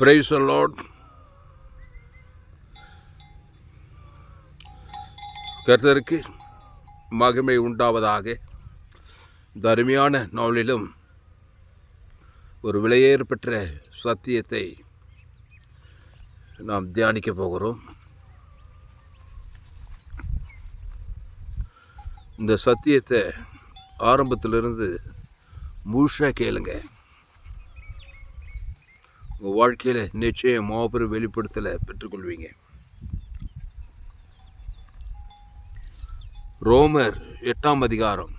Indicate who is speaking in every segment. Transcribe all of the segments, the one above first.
Speaker 1: Praise the Lord. கர்த்தருக்கு மகிமை உண்டாவதாக. இந்த அருமையான நாளிலும் ஒரு விலையேற பெற்ற சத்தியத்தை நாம் தியானிக்க போகிறோம். இந்த சத்தியத்தை ஆரம்பத்திலிருந்து முழுசாக கேளுங்க. உங்கள் வாழ்க்கையில் நிச்சயம் மாபெரும் வெளிப்படுத்தலை பெற்றுக்கொள்வீங்க. ரோமர் 8ஆம் அதிகாரம்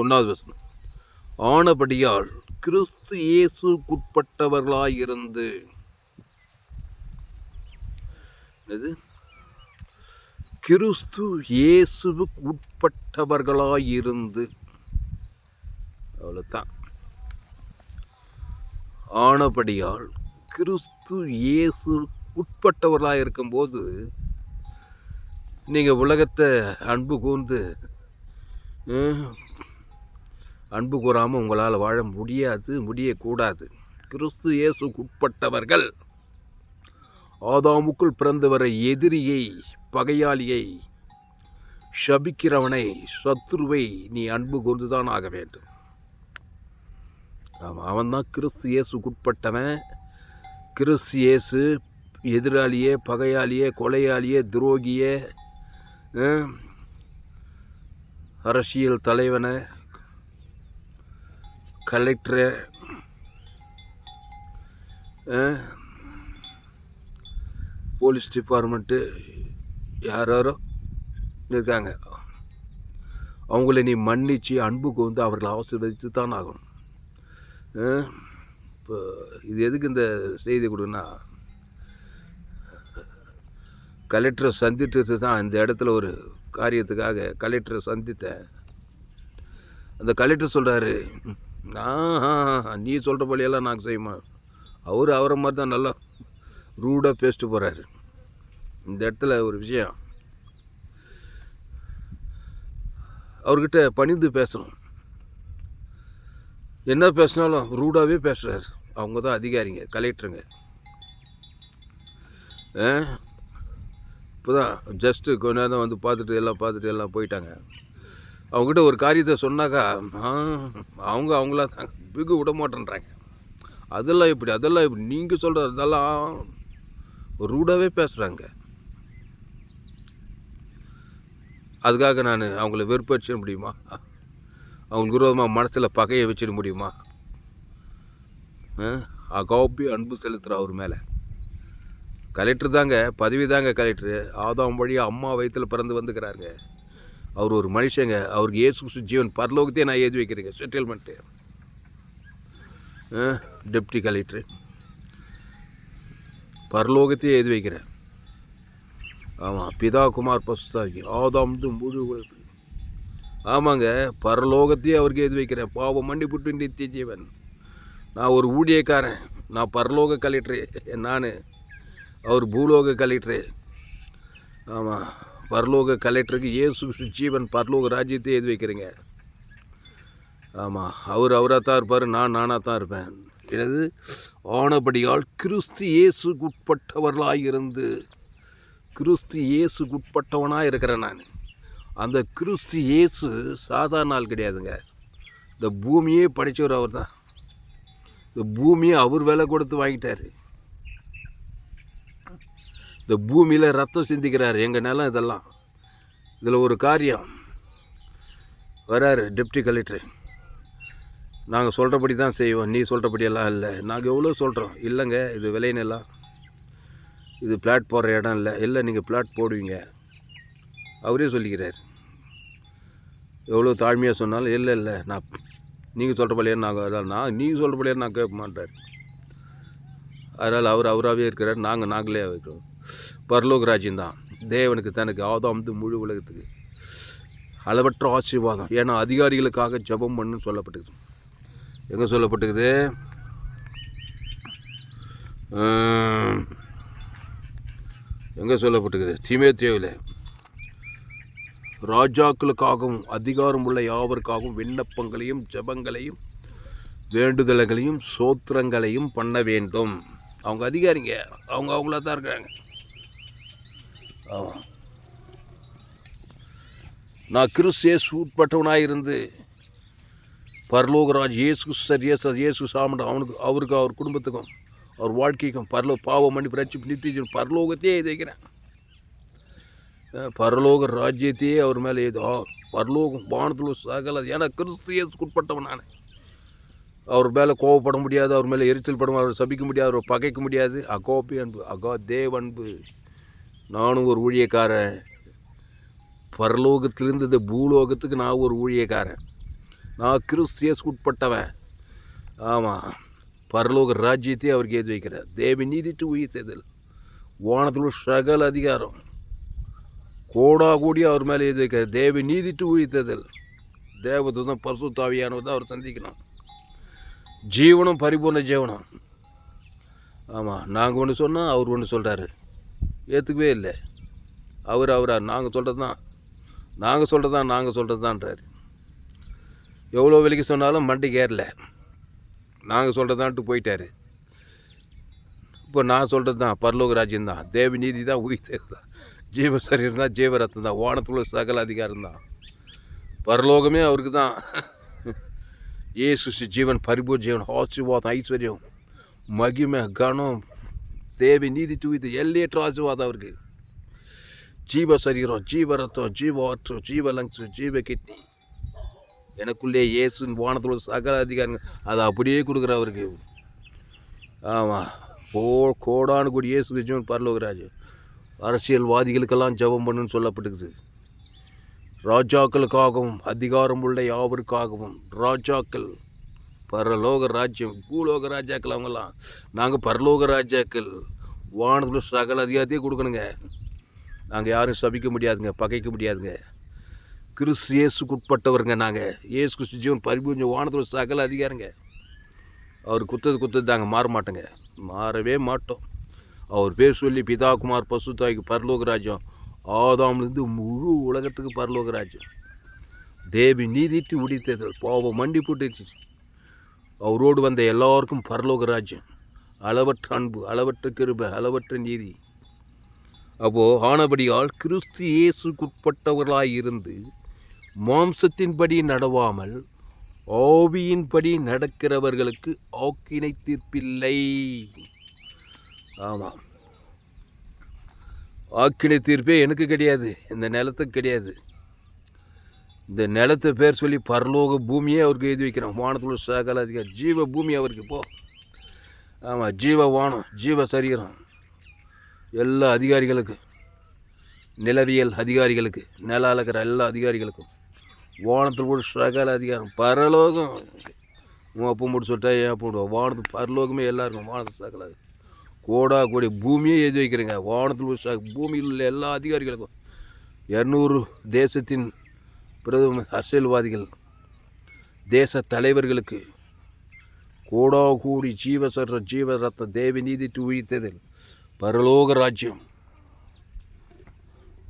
Speaker 1: 1வது வசனம். ஆனபடியால் கிறிஸ்து இயேசுக்குட்பட்டவர்களாயிருந்து கிறிஸ்து இயேசுவுக்கு உட்பட்டவர்களாயிருந்து, அவ்வளோதான். ஆனபடியால் கிறிஸ்து இயேசு உட்பட்டவர்களாக இருக்கும்போது நீங்கள் உலகத்தை அன்பு கூர்ந்து அன்பு கூறாமல் உங்களால் வாழ முடியக்கூடாது. கிறிஸ்து இயேசுக்கு உட்பட்டவர்கள் ஆதாமுக்குள் பிறந்தவரை எதிரியை, பகையாளியை, சபிக்கிறவனை, சத்துருவை நீ அன்பு கூர்ந்துதான் ஆக வேண்டும். ஆமாம், அவன்தான் கிறிஸ்து இயேசுக்கு உட்பட்டவன். கிறிஸ்து இயேசு எதிராளியே, பகையாளியே, கொலையாளியே, துரோகியே, அரசியல் தலைவனை, கலெக்டரை, போலீஸ் டிபார்ட்மெண்ட்டு, யாரோ இருக்காங்க, அவங்கள நீ மன்னித்து அன்புக்கு வந்து அவர்களை ஆசீர்வதித்து தான் ஆகணும். இப்போ இது எதுக்கு இந்த செய்தி கொடுன்னா, கலெக்டரை சந்தித்து தான் இந்த இடத்துல ஒரு காரியத்துக்காக கலெக்டரை சந்தித்தேன். அந்த கலெக்டர் சொல்கிறாரு, நீ சொல்கிற போலையெல்லாம் நாங்கள் செய்யுமா. அவரை மாதிரி தான் நல்லா ரூடாக பேசிட்டு போகிறாரு. இந்த இடத்துல ஒரு விஷயம், அவர்கிட்ட பணிந்து பேசணும். என்ன பேசினாலும் ரூடாகவே பேசுகிறார். அவங்க தான் அதிகாரிங்க, கலெக்டருங்க. இப்போ தான் ஜஸ்ட்டு கொஞ்ச நேரம் வந்து பார்த்துட்டு எல்லாம் போயிட்டாங்க. அவங்ககிட்ட ஒரு காரியத்தை சொன்னாக்கா அவங்களா தான் பிகு விட மாட்டேன்றாங்க. அதெல்லாம் இப்படி நீங்கள் சொல்கிறது அதெல்லாம் ரூடாகவே பேசுகிறாங்க. அதுக்காக நான் அவங்கள வெறுப்படிச்சிட முடியுமா? அவங்களுக்கு விரோதமாக மனசில் பகையை வச்சிட முடியுமா? அகாப்பி அன்பு செலுத்துகிற அவர் மேலே. கலெக்டர் தாங்க, பதவி தாங்க கலெக்டரு. ஆதாம் வழியாக அம்மா வயிற்றில் பிறந்து வந்துக்கிறாருங்க. அவர் ஒரு மனுஷங்க. அவருக்கு இயேசு ஜீவன் பரலோகத்தையே நான் எழுதி வைக்கிறேங்க. செட்டில்மெண்ட்டு டெப்டி கலெக்டரு பரலோகத்தையே எழுதி வைக்கிறேன். ஆமாம், பிதா குமார் பசுத்தாகி ஆதாம் முழு உலகத்துக்கு. ஆமாங்க, பரலோகத்தையே அவருக்கு எழுதி வைக்கிறேன். பாவம் மன்னிப்புட்டு நித்திய ஜீவன். நான் ஒரு ஊழியக்காரன். நான் பரலோக கலெக்டரு. நான் அவர் பூலோக கலெக்டரு. ஆமாம், பரலோக கலெக்டருக்கு இயேசு ஜீவன் பரலோக ராஜ்யத்தை எழுதி வைக்கிறேங்க. ஆமாம், அவராக தான் இருப்பார், நானாக தான் இருப்பேன். எனது ஆனபடியால் கிறிஸ்து இயேசுக்கு உட்பட்டவர்களாயிருந்து, கிறிஸ்து இயேசுக்கு உட்பட்டவனாக இருக்கிறேன் நான். அந்த கிறிஸ்து இயேசு சாதாரண ஆள் கிடையாதுங்க. இந்த பூமியே படைத்தவர் அவர் தான். இந்த பூமியை அவர் விலை கொடுத்து வாங்கிட்டார். இந்த பூமியில் ரத்தம் சிந்திக்கிறார். எங்கள் நிலம் இதெல்லாம். இதில் ஒரு காரியம் வராரு டெப்டி கலெக்டர். நாங்கள் சொல்கிறபடி தான் செய்வோம், நீ சொல்கிறபடியெல்லாம் இல்லை. நாங்கள் எவ்வளோ சொல்கிறோம், இல்லைங்க இது விலை நிலம், இது பிளாட் போடுற இடம் இல்லை, நீங்கள் பிளாட் போடுவீங்க. அவரே சொல்லிக்கிறார். எவ்வளோ தாழ்மையாக சொன்னாலும் இல்லை நான் நீங்கள் சொல்கிறபடியே நீங்கள் சொல்கிறபடியே நான் கேட்க மாட்டார். அதனால் அவராகவே இருக்கிறார். நாங்களே வைக்கிறோம். பரலோக ராஜ்யம்தான் தேவனுக்கு தனக்கு ஆதாம் முழு உலகத்துக்கு அளவற்ற ஆசீர்வாதம். ஏன்னா அதிகாரிகளுக்காக ஜெபம் பண்ணுன்னு சொல்லப்பட்டுக்குது. எங்கே சொல்லப்பட்டுக்குது? எங்கே சொல்லப்பட்டுக்குது? தீமோத்தேயுவில் ராஜாக்களுக்காகவும் அதிகாரம் உள்ள யாவருக்காகவும் விண்ணப்பங்களையும் ஜெபங்களையும் வேண்டுதல்களையும் சோத்திரங்களையும் பண்ண வேண்டும். அவங்க அதிகாரிங்க, அவங்க அவங்களா தான் இருக்கிறாங்க. ஆமாம், நான் கிறிஸ்து இயேசு உட்பட்டவனாக இருந்து பரலோகராஜ் இயேசு சாமண்ட அவருக்கு அவர் குடும்பத்துக்கும் அவர் வாழ்க்கைக்கும் பாவ மன்னிப்பு ரட்சிப்பு நித்திய பரலோகத்தையே இது வைக்கிறேன். பரலோக ராஜ்யத்தையே அவர் மேலே பரலோகம் வானத்தில் சகல, ஏன்னா கிறிஸ்து இயேசுக்கு உட்பட்டவன் நான். அவர் மேலே கோவப்பட முடியாது, அவர் மேலே எரிச்சல் பட, அவர் சபிக்க முடியாது, அவர் பகைக்க முடியாது. அகோபி அன்பு, தேவ அன்பு. நானும் ஒரு ஊழியக்காரன். பரலோகத்திலிருந்து இந்த பூலோகத்துக்கு நான் ஒரு ஊழியக்காரன். நான் கிறிஸ்து இயேசுக்கு உட்பட்டவன். ஆமாம், பரலோக ராஜ்யத்தையே அவருக்கு ஏற்றி வைக்கிறார். தேவ நீதிட்டு உயிர்த்ததில் வானத்தில் சகல அதிகாரம் கோடா கூடி அவர் மேலே ஏற்றி வைக்கிறார். தேவ நீதிட்டு உயிர்த்ததில் தேவதூதன் பரிசுத்த ஆவியானவர் தான் அவர் சந்திக்கணும். ஜீவனம் பரிபூர்ண ஜீவனம். ஆமாம், நாங்கள் ஒன்று சொன்னால் அவர் ஒன்று சொல்கிறாரு, ஏற்றுக்கவே இல்லை. அவரா நாங்கள் சொல்கிறது தான்றாரு. எவ்வளோ விலைக்கு சொன்னாலும் மண்டைக்கு ஏறல. நாங்கள் சொல்கிறதான்ட்டு போயிட்டார். இப்போ நான் சொல்கிறது தான் பரலோக ராஜ்யம் தான், தேவ நீதி தான், உயிர் தான், ஜீவ சரீரம் தான், ஜீவ ரத்தம் தான், வானத்துள்ள சகல அதிகாரம் தான். பரலோகமே அவருக்கு தான். இயேசு ஜீவன் பரிபூர்ண ஜீவன் ஆசீர்வாதம் ஐஸ்வர்யம் மகிமை கனம் தேவி நீதி தூய்த்து எல்லையற்ற ஆசீர்வாதம் அவருக்கு. ஜீவ சரீரம், ஜீவ ரத்தம், ஜீவ ஆற்று, ஜீவ லங்ஸ், ஜீவ கிட்னி எனக்குள்ளே இயேசுன்னு வானத்தோட சகல அதிகாரங்கள் அதை அப்படியே கொடுக்குற அவருக்கு. ஆமாம், கோடானு கூடி இயேசு ஜீவன் பரலோகராஜ். அரசியல்வாதிகளுக்கெல்லாம் ஜெபம் பண்ணுன்னு சொல்லப்பட்டுக்குது. ராஜாக்களுக்காகவும் அதிகாரம் உள்ள யாவருக்காகவும். ராஜாக்கள், பரலோக ராஜ்யம், பூலோக ராஜாக்கள் அவங்கெல்லாம். நாங்கள் பரலோக ராஜாக்கள். வானத்தில் சகல அதிகாரத்தையே கொடுக்கணுங்க. நாங்கள் யாரும் சபிக்க முடியாதுங்க, பகைக்க முடியாதுங்க. கிறிஸ்து இயேசுக்கு உட்பட்டவருங்க நாங்கள். இயேசு கிறிஸ்து ஜீவன் பரிபூர்ண வானத்தில் சகல அதிகாரங்க. அவர் குத்தது தாங்க, மாற மாட்டோங்க, மாறவே மாட்டோம். அவர் பேர் சொல்லி பிதா குமார் பசுத்தாய்க்கு பரலோக ராஜ்யம், ஆதாம்லேருந்து முழு உலகத்துக்கு பரலோக ராஜ்யம். தேவி நீதிட்டு உடித்தது, பாவம் மண்டி போட்டுச்சு. அவரோடு வந்த எல்லாருக்கும் பரலோக ராஜ்யம். அளவற்ற அன்பு, அளவற்ற கிருபை, அளவற்ற நீதி. அப்போது ஆனபடியால் கிறிஸ்து இயேசுக்குட்பட்டவர்களாய் இருந்து மாம்சத்தின்படி நடவாமல் ஆவியின்படி நடக்கிறவர்களுக்கு ஆக்கினை தீர்ப்பில்லை. ஆமாம், ஆக்கினை தீர்ப்பே எனக்கு கிடையாது, இந்த நிலத்துக்கு கிடையாது. இந்த நிலத்தை பேர் சொல்லி பரலோக பூமியே அவருக்கு எழுதி வைக்கிறோம். வானத்துல சகல அதிகாரம், ஜீவ பூமி அவருக்கு இப்போ. ஆமாம், ஜீவ வானம், ஜீவ சரீரம், எல்லா அதிகாரிகளுக்கு, நிலவியல் அதிகாரிகளுக்கு, நில அளக்கிற எல்லா அதிகாரிகளுக்கும் வானத்தில் போட்டு சகல அதிகாரம். பரலோகம் உன் அப்போ மட்டும் சொல்லிட்டா ஏன் போடுவோம். வானத்தில் பரலோகமே எல்லாருக்கும். வானத்தில் சகல கோடா கோடி பூமியே எழுதி வைக்கிறேங்க. வானத்தில் பூமியில் உள்ள எல்லா அதிகாரிகளுக்கும், 200 தேசத்தின் பிரதம அரசியல்வாதிகள், தேச தலைவர்களுக்கு, கோடா கூடி ஜீவ ரத்த தேவி நீதிட்டு உயிர்த்ததில் பரலோக ராஜ்யம்.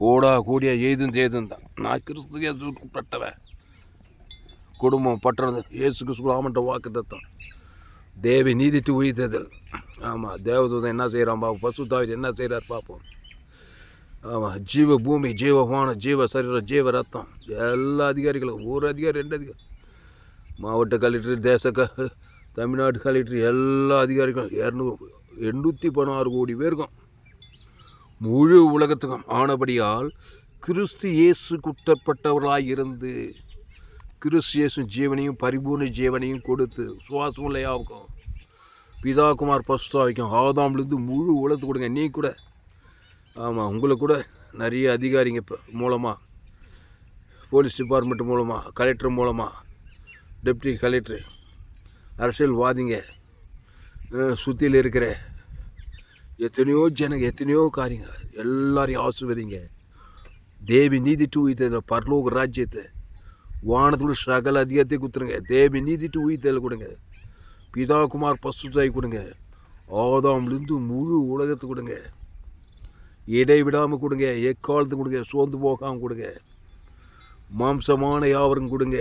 Speaker 1: கோடா கூடிய ஏதும் தான். நான் கிறிஸ்து இயேசுக்குட்பட்டவன். குடும்பம் பட்டுறது இயேசு கிறிஸ்து ஆமன்ற வாக்கு தத்தம், தேவி நீதிட்டு உயிர்த்ததில். ஆமாம், தேவதூதன் என்ன செய்கிறான் பார்ப்போம், பசுத்தாவியர் என்ன செய்கிறார் பார்ப்போம். ஆமாம், ஜீவ பூமி, ஜீவ வானம், ஜீவ சரீரம், ஜீவ ரத்தம், எல்லா அதிகாரிகளும், ஒரு அதிகாரி 2 அதிகாரி, மாவட்ட கலெக்டர், தமிழ்நாடு கலெக்டர், எல்லா அதிகாரிகளும் 816 கோடி பேருக்கும், முழு உலகத்துக்கும். ஆனபடியால் கிறிஸ்து இயேசு குற்றப்பட்டவர்களாக இருந்து கிறிஸ்து இயேசு ஜீவனையும் பரிபூர்ண ஜீவனையும் கொடுத்து சுவாசமுள்ள யாவுக்கும், பிதா குமார் பசுத்தாவிக்கும், ஆதாம்லேருந்து முழு உலகத்து கொடுங்க. நீ கூட, ஆமாம், உங்களுக்கு கூட நிறைய அதிகாரிங்க மூலமாக, போலீஸ் டிபார்ட்மெண்ட் மூலமாக, கலெக்டர் மூலமாக, டெப்டி கலெக்டர், அரசியல்வாதிங்க, சுற்றியில் இருக்கிற எத்தனையோ ஜனங்க, எத்தனையோ காரியங்க, எல்லாரையும் ஆசிர்வதிங்க. தேவி நீதிட்டு உயிர்த்ததில் பரலோக ராஜ்யத்தை, வானத்தில் சகல அதிகாரத்தை கொடுத்துருங்க. தேவி நீதிட்டு உயிர்த்ததில் கொடுங்க. பிதா குமார் பசுத்தாய் கொடுங்க. ஆதாம்லேருந்து முழு உலகத்தை கொடுங்க. இடைவிடாமல் கொடுங்க. எக்காலத்து கொடுங்க. சோர்ந்து போகாமல் கொடுங்க. மாம்சமான யாவரும் கொடுங்க,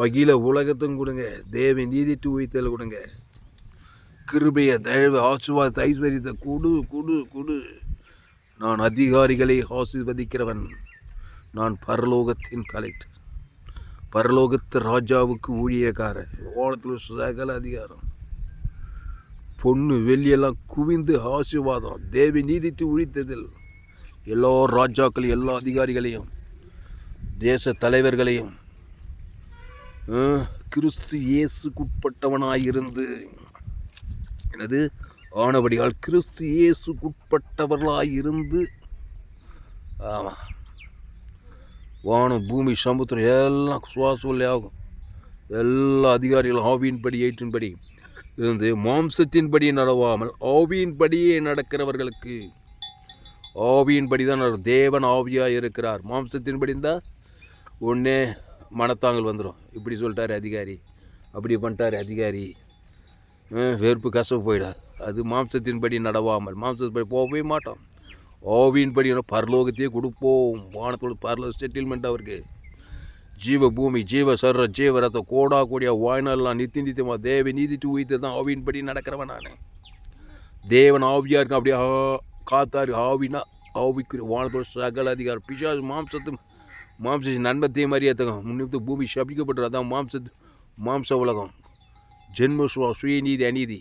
Speaker 1: அகில உலகத்தும் கொடுங்க, தேவ நீதிட்டு உயிர்த்தல் கொடுங்க, கிருபையை தயவு ஆசீர்வாதத்தை ஐஸ்வர்யத்தை கொடு கொடு கொடு. நான் அதிகாரிகளை ஆசீர்வதிக்கிறவன், நான் பரலோகத்தின் கலெக்டர், பரலோகத்து ராஜாவுக்கு ஊழியக்காரன், வானத்தில் சகல அதிகாரம், பொண்ணு வெள்ளியெல்லாம் குவிந்து ஆசீர்வாதம், தேவி நீதிட்டு உழித்ததில் எல்லா ராஜாக்களையும் எல்லா அதிகாரிகளையும் தேச தலைவர்களையும் கிறிஸ்து இயேசுக்குட்பட்டவனாயிருந்து எனது ஆனபடியால் கிறிஸ்து இயேசுக்குட்பட்டவர்களாயிருந்து, ஆமாம், வானம் பூமி சமுத்திரம் எல்லாம் சுவாசம் ஆகும். எல்லா அதிகாரிகளும் ஆவியின்படி ஏற்றின்படி இருந்து மாம்சத்தின்படி நடவாமல் ஆவியின்படியே நடக்கிறவர்களுக்கு, ஆவியின்படி தான் தேவன் ஆவியாக இருக்கிறார். மாம்சத்தின்படி இருந்தால் ஒன்றே மனத்தாங்கல் வந்துடும். இப்படி சொல்லிட்டார் அதிகாரி, அப்படி பண்ணிட்டார் அதிகாரி, வெறுப்பு கசப்பு போயிடாது. அது மாம்சத்தின்படி நடவாமல், மாம்சத்தின்படி போகவே மாட்டோம். ஆவியின்படி பரலோகத்தையே கொடுப்போம். வானத்தோடு பரலோக செட்டில்மெண்ட் அவருக்கு. ஜீவ பூமி ஜீவ சர்ற ஜீவ ரத்த கோடா கோடியா வாய்நாள்லாம் நித்தியமாக தேவ நீதிட்டு உயிர்த்து தான் ஆவியின்படி நடக்கிறவன் நான். தேவன் ஆவியாக இருக்கும், அப்படியே காத்தாரு. ஆவினா ஆவிக்குரிய வானத்தோட சகல அதிகாரம். பிசாசு மாம்ச நன்மத்தையும் மரியாதைக்கும் முன்னிட்டு பூமி சபிக்கப்பட்டு, அதான் மாம்ச உலகம். ஜென்ம சுயநீதி அநீதி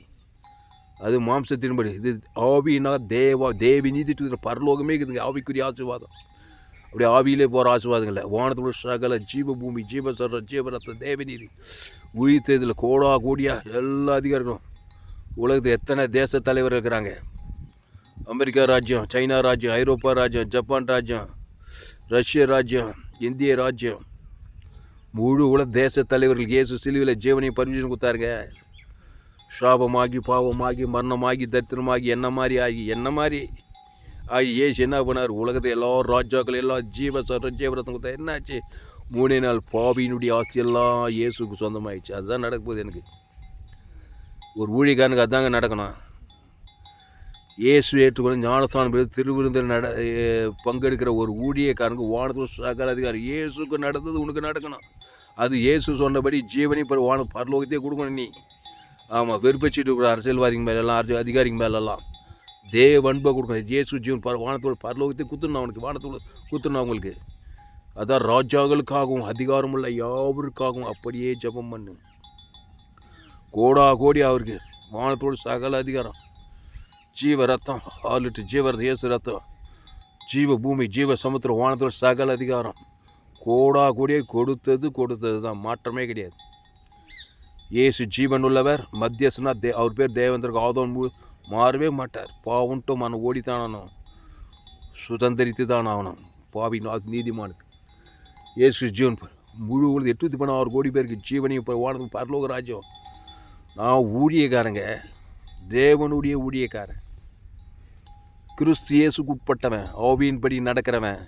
Speaker 1: அது மாம்சத்தின்படி. இது ஆவினா தேவி நீதிட்டு பரலோகமே இருக்குதுங்க. ஆவிக்குரிய ஆசீர்வாதம், அப்படி ஆவியிலே போகிற ஆசீர்வாதங்கள் இல்லை. வானத்தோட சகல ஜீவ பூமி ஜீவ சர்ற ஜீவரத்த தேவநீதி உயிர்த்ததில் கோடா கோடியா எல்லா அதிகாரிகளும். உலகத்தில் எத்தனை தேச தலைவர் இருக்கிறாங்க. அமெரிக்கா ராஜ்யம், சைனா ராஜ்யம், ஐரோப்பா ராஜ்யம், ஜப்பான் ராஜ்யம், ரஷ்ய ராஜ்யம், இந்திய ராஜ்யம், முழு உலக தேச தலைவர்கள் இயேசு சிலுவையில் ஜீவனையும் பர்மிஷன் கொடுத்தாருங்க. சாபமாகி பாவமாகி மரணமாகி தரித்திரமாகி என்ன மாதிரி ஆகி ஏசு என்ன பண்ணார்? உலகத்தை எல்லா ராஜாக்கள் எல்லா ஜீவ சர்ற ஜீவரத்தம் கொடுத்தா என்னாச்சு? 3 நாள் பாவியினுடைய ஆஸ்தியெல்லாம் இயேசுக்கு சொந்தமாகிடுச்சு. அதுதான் நடக்க போகுது. எனக்கு ஒரு ஊழியக்காரனுக்கு அதாங்க நடக்கணும். இயேசு ஏற்றுக்கொண்டு ஞானஸ்தானம் திருவிருந்தில் பங்கெடுக்கிற ஒரு ஊழியக்காரனுக்கு வானத்தில் சகல அதிகாரம். இயேசுக்கு நடந்தது உனக்கு நடக்கணும். அது இயேசு சொன்னபடி ஜீவனை பரலோகத்தையே கொடுக்கணும் நீ. ஆமாம், வெறுப்பச்சிட்டு இருக்கிற அரசியல்வாதிங்க மேலெல்லாம் அதிகாரிங்க மேலெல்லாம் தேவ அன்பை கொடுக்கணும். இயேசு ஜீவன் வானத்தோட பரலோகத்தை குத்துணும் அவனுக்கு, வானத்தோடு குத்துணும் அவங்களுக்கு. அதான் ராஜாக்களுக்காகவும் அதிகாரமுள்ள யாவருக்காகவும் அப்படியே ஜெபம் பண்ணு. கோடா கோடி அவருக்கு வானத்தோடு சகல அதிகாரம். ஜீவ ரத்தம் 6 லிட்டர் ஜீவ ரத்தம், இயேசு ரத்தம், ஜீவ பூமி ஜீவ சமுத்திரம், வானத்தோடு சகல அதிகாரம். கோடா கோடியை கொடுத்தது தான், மாற்றமே கிடையாது. இயேசு ஜீவன் உள்ளவர், மத்தியஸ்னா அவர் பேர் தேவேந்திரக்கு ஆதவன் மாறவே மாட்டார். பாவுன்ட்டு மன ஓடித்தான் சுதந்திரித்து தான் ஆகணும். பாவி நீதிமானுக்கு இயேசு ஜீவன் முழு 816 கோடி பேருக்கு ஜீவனையும் இப்போ வானத்துக்கு பரலோக ராஜ்யம். நான் ஊழியக்காரங்க, தேவனுடைய ஊழியக்காரன், கிறிஸ்து இயேசுக்கு உட்பட்டவன், ஆவியின்படி நடக்கிறவன்.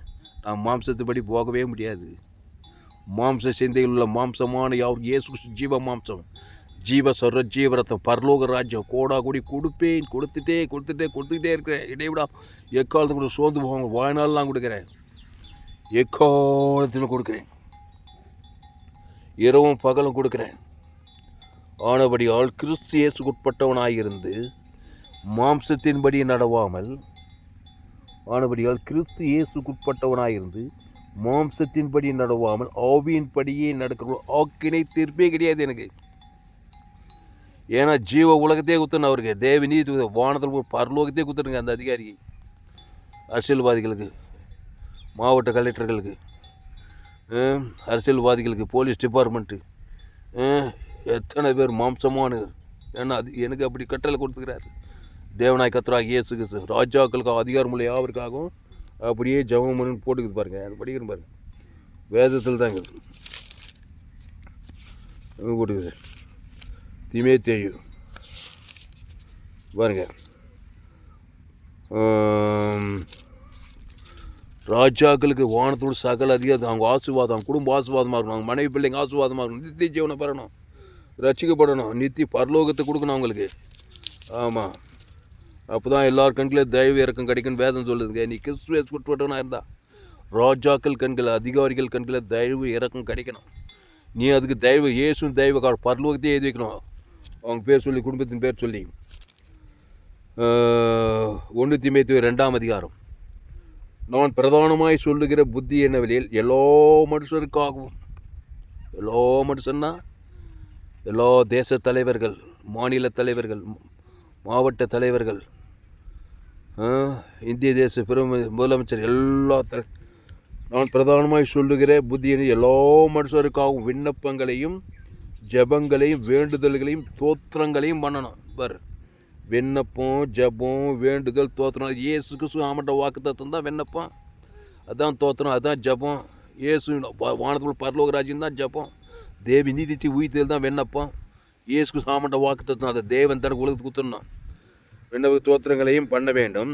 Speaker 1: நான் மாம்சத்துப்படி போகவே முடியாது. மாம்ச சிந்தையில் உள்ள மாம்சமான யாருக்கு இயேசு ஜீவ மாம்சம் ஜீவ சொல்கிற ஜீவரத்தம் பரலோக ராஜ்யம் கோடா கூடி கொடுப்பேன். கொடுத்துட்டே இருக்கிறேன். இடைவிடா எக்காலத்துக்கு கூட சோர்ந்து போவாங்க. வாழ்நாள் கொடுக்குறேன், எக்காலத்தில் கொடுக்குறேன், இரவும் பகலும் கொடுக்குறேன். ஆனபடியால் கிறிஸ்து இயேசுக்கு உட்பட்டவனாயிருந்து மாம்சத்தின்படி நடவாமல், ஆனபடியால் கிறிஸ்து இயேசுக்குட்பட்டவனாயிருந்து மாம்சத்தின்படி நடவாமல் ஆவியின்படியே நடக்கிற ஆக்கினை தீர்ப்பே கிடையாது எனக்கு. ஏன்னா ஜீவ உலகத்தையே குத்துன்னு அவருக்கு தேவ நீதி வானத்தில் பரலோகத்தையே குத்துருங்க. அந்த அதிகாரிக்கு, அரசியல்வாதிகளுக்கு, மாவட்ட கலெக்டர்களுக்கு, அரசியல்வாதிகளுக்கு, போலீஸ் டிபார்ட்மெண்ட்டு, எத்தனை பேர் மாம்சமான. ஏன்னா அது எனக்கு அப்படி கட்டளை கொடுத்துக்கிறாரு தேவனாய் கர்த்தராகிய இயேசு கிறிஸ்து. ராஜாக்களுக்காக அதிகாரமுள்ள யாவருக்காகவும் அப்படியே ஜெபம் பண்ணி போட்டுக்குது பாருங்க. அது படிக்கிறேன் பாருங்க, வேதத்தில் தாங்க போட்டுக்குது. தீமோத்தேயு பாருங்க, ராஜாக்களுக்கு வானத்தோடு சகல அதிகாரம், அவங்க ஆசீர்வாதம், குடும்ப ஆசீர்வாதமாக இருக்கணும், அவங்க மனைவி பிள்ளைங்க ஆசீர்வாதமாக இருக்கணும், நித்திய ஜீவனை பெறணும், ரட்சிக்கப்படணும், நித்திய பரலோகத்தை கொடுக்கணும் அவங்களுக்கு. ஆமாம், அப்போ தான் எல்லார் கண்களே தயவு இறக்கம் கிடைக்குன்னு வேதம் சொல்லுதுங்க. நீ கிறிஸ்துவே உட்பட்டவனாக இருந்தால் ராஜாக்கள் கண்கள், அதிகாரிகள் கண்களில் தயவு இறக்கம் கிடைக்கணும். நீ அதுக்கு தயவு இயேசும் தெய்வ பரலோகத்தையே எழுதி வைக்கணும். அவங்க பேர் சொல்லி, குடும்பத்தின் பேர் சொல்லி. 1 தீமோத்தேயு 2ஆம் அதிகாரம். நான் பிரதானமாய் சொல்லுகிற புத்தி என்னவெளியில் எல்லா மனுஷருக்காகவும், எல்லா மனுஷன்னா எல்லா தேச தலைவர்கள், மாநில தலைவர்கள், மாவட்ட தலைவர்கள், இந்திய தேச முதலமைச்சர், எல்லா நான் பிரதானமாய் சொல்லுகிற புத்தியை எல்லா மனுஷருக்காகவும் விண்ணப்பங்களையும் ஜபங்களையும் வேண்டுதல்களையும் தோத்திரங்களையும் பண்ணணும். விண்ணப்பம், ஜபம், வேண்டுதல், தோத்திரம். இயேசு கிறிஸ்து ஆமட்ட வாக்கு தத்துவம் தான் விண்ணப்பம், அதுதான் தோத்திரம், அதுதான் ஜபம். இயேசு வானத்தில் பரலோக ராஜ்யம் தான் ஜபம். தேவி நீதித்து உயிர்த்தல் தான் விண்ணப்பம். இயேசு கிறிஸ்து ஆமட்ட வாக்கு தத்துவம், அதை தேவன் தனக்கு உலகத்துக்கு கொடுத்துடணும். விண்ணப்ப தோத்திரங்களையும் பண்ண வேண்டும்.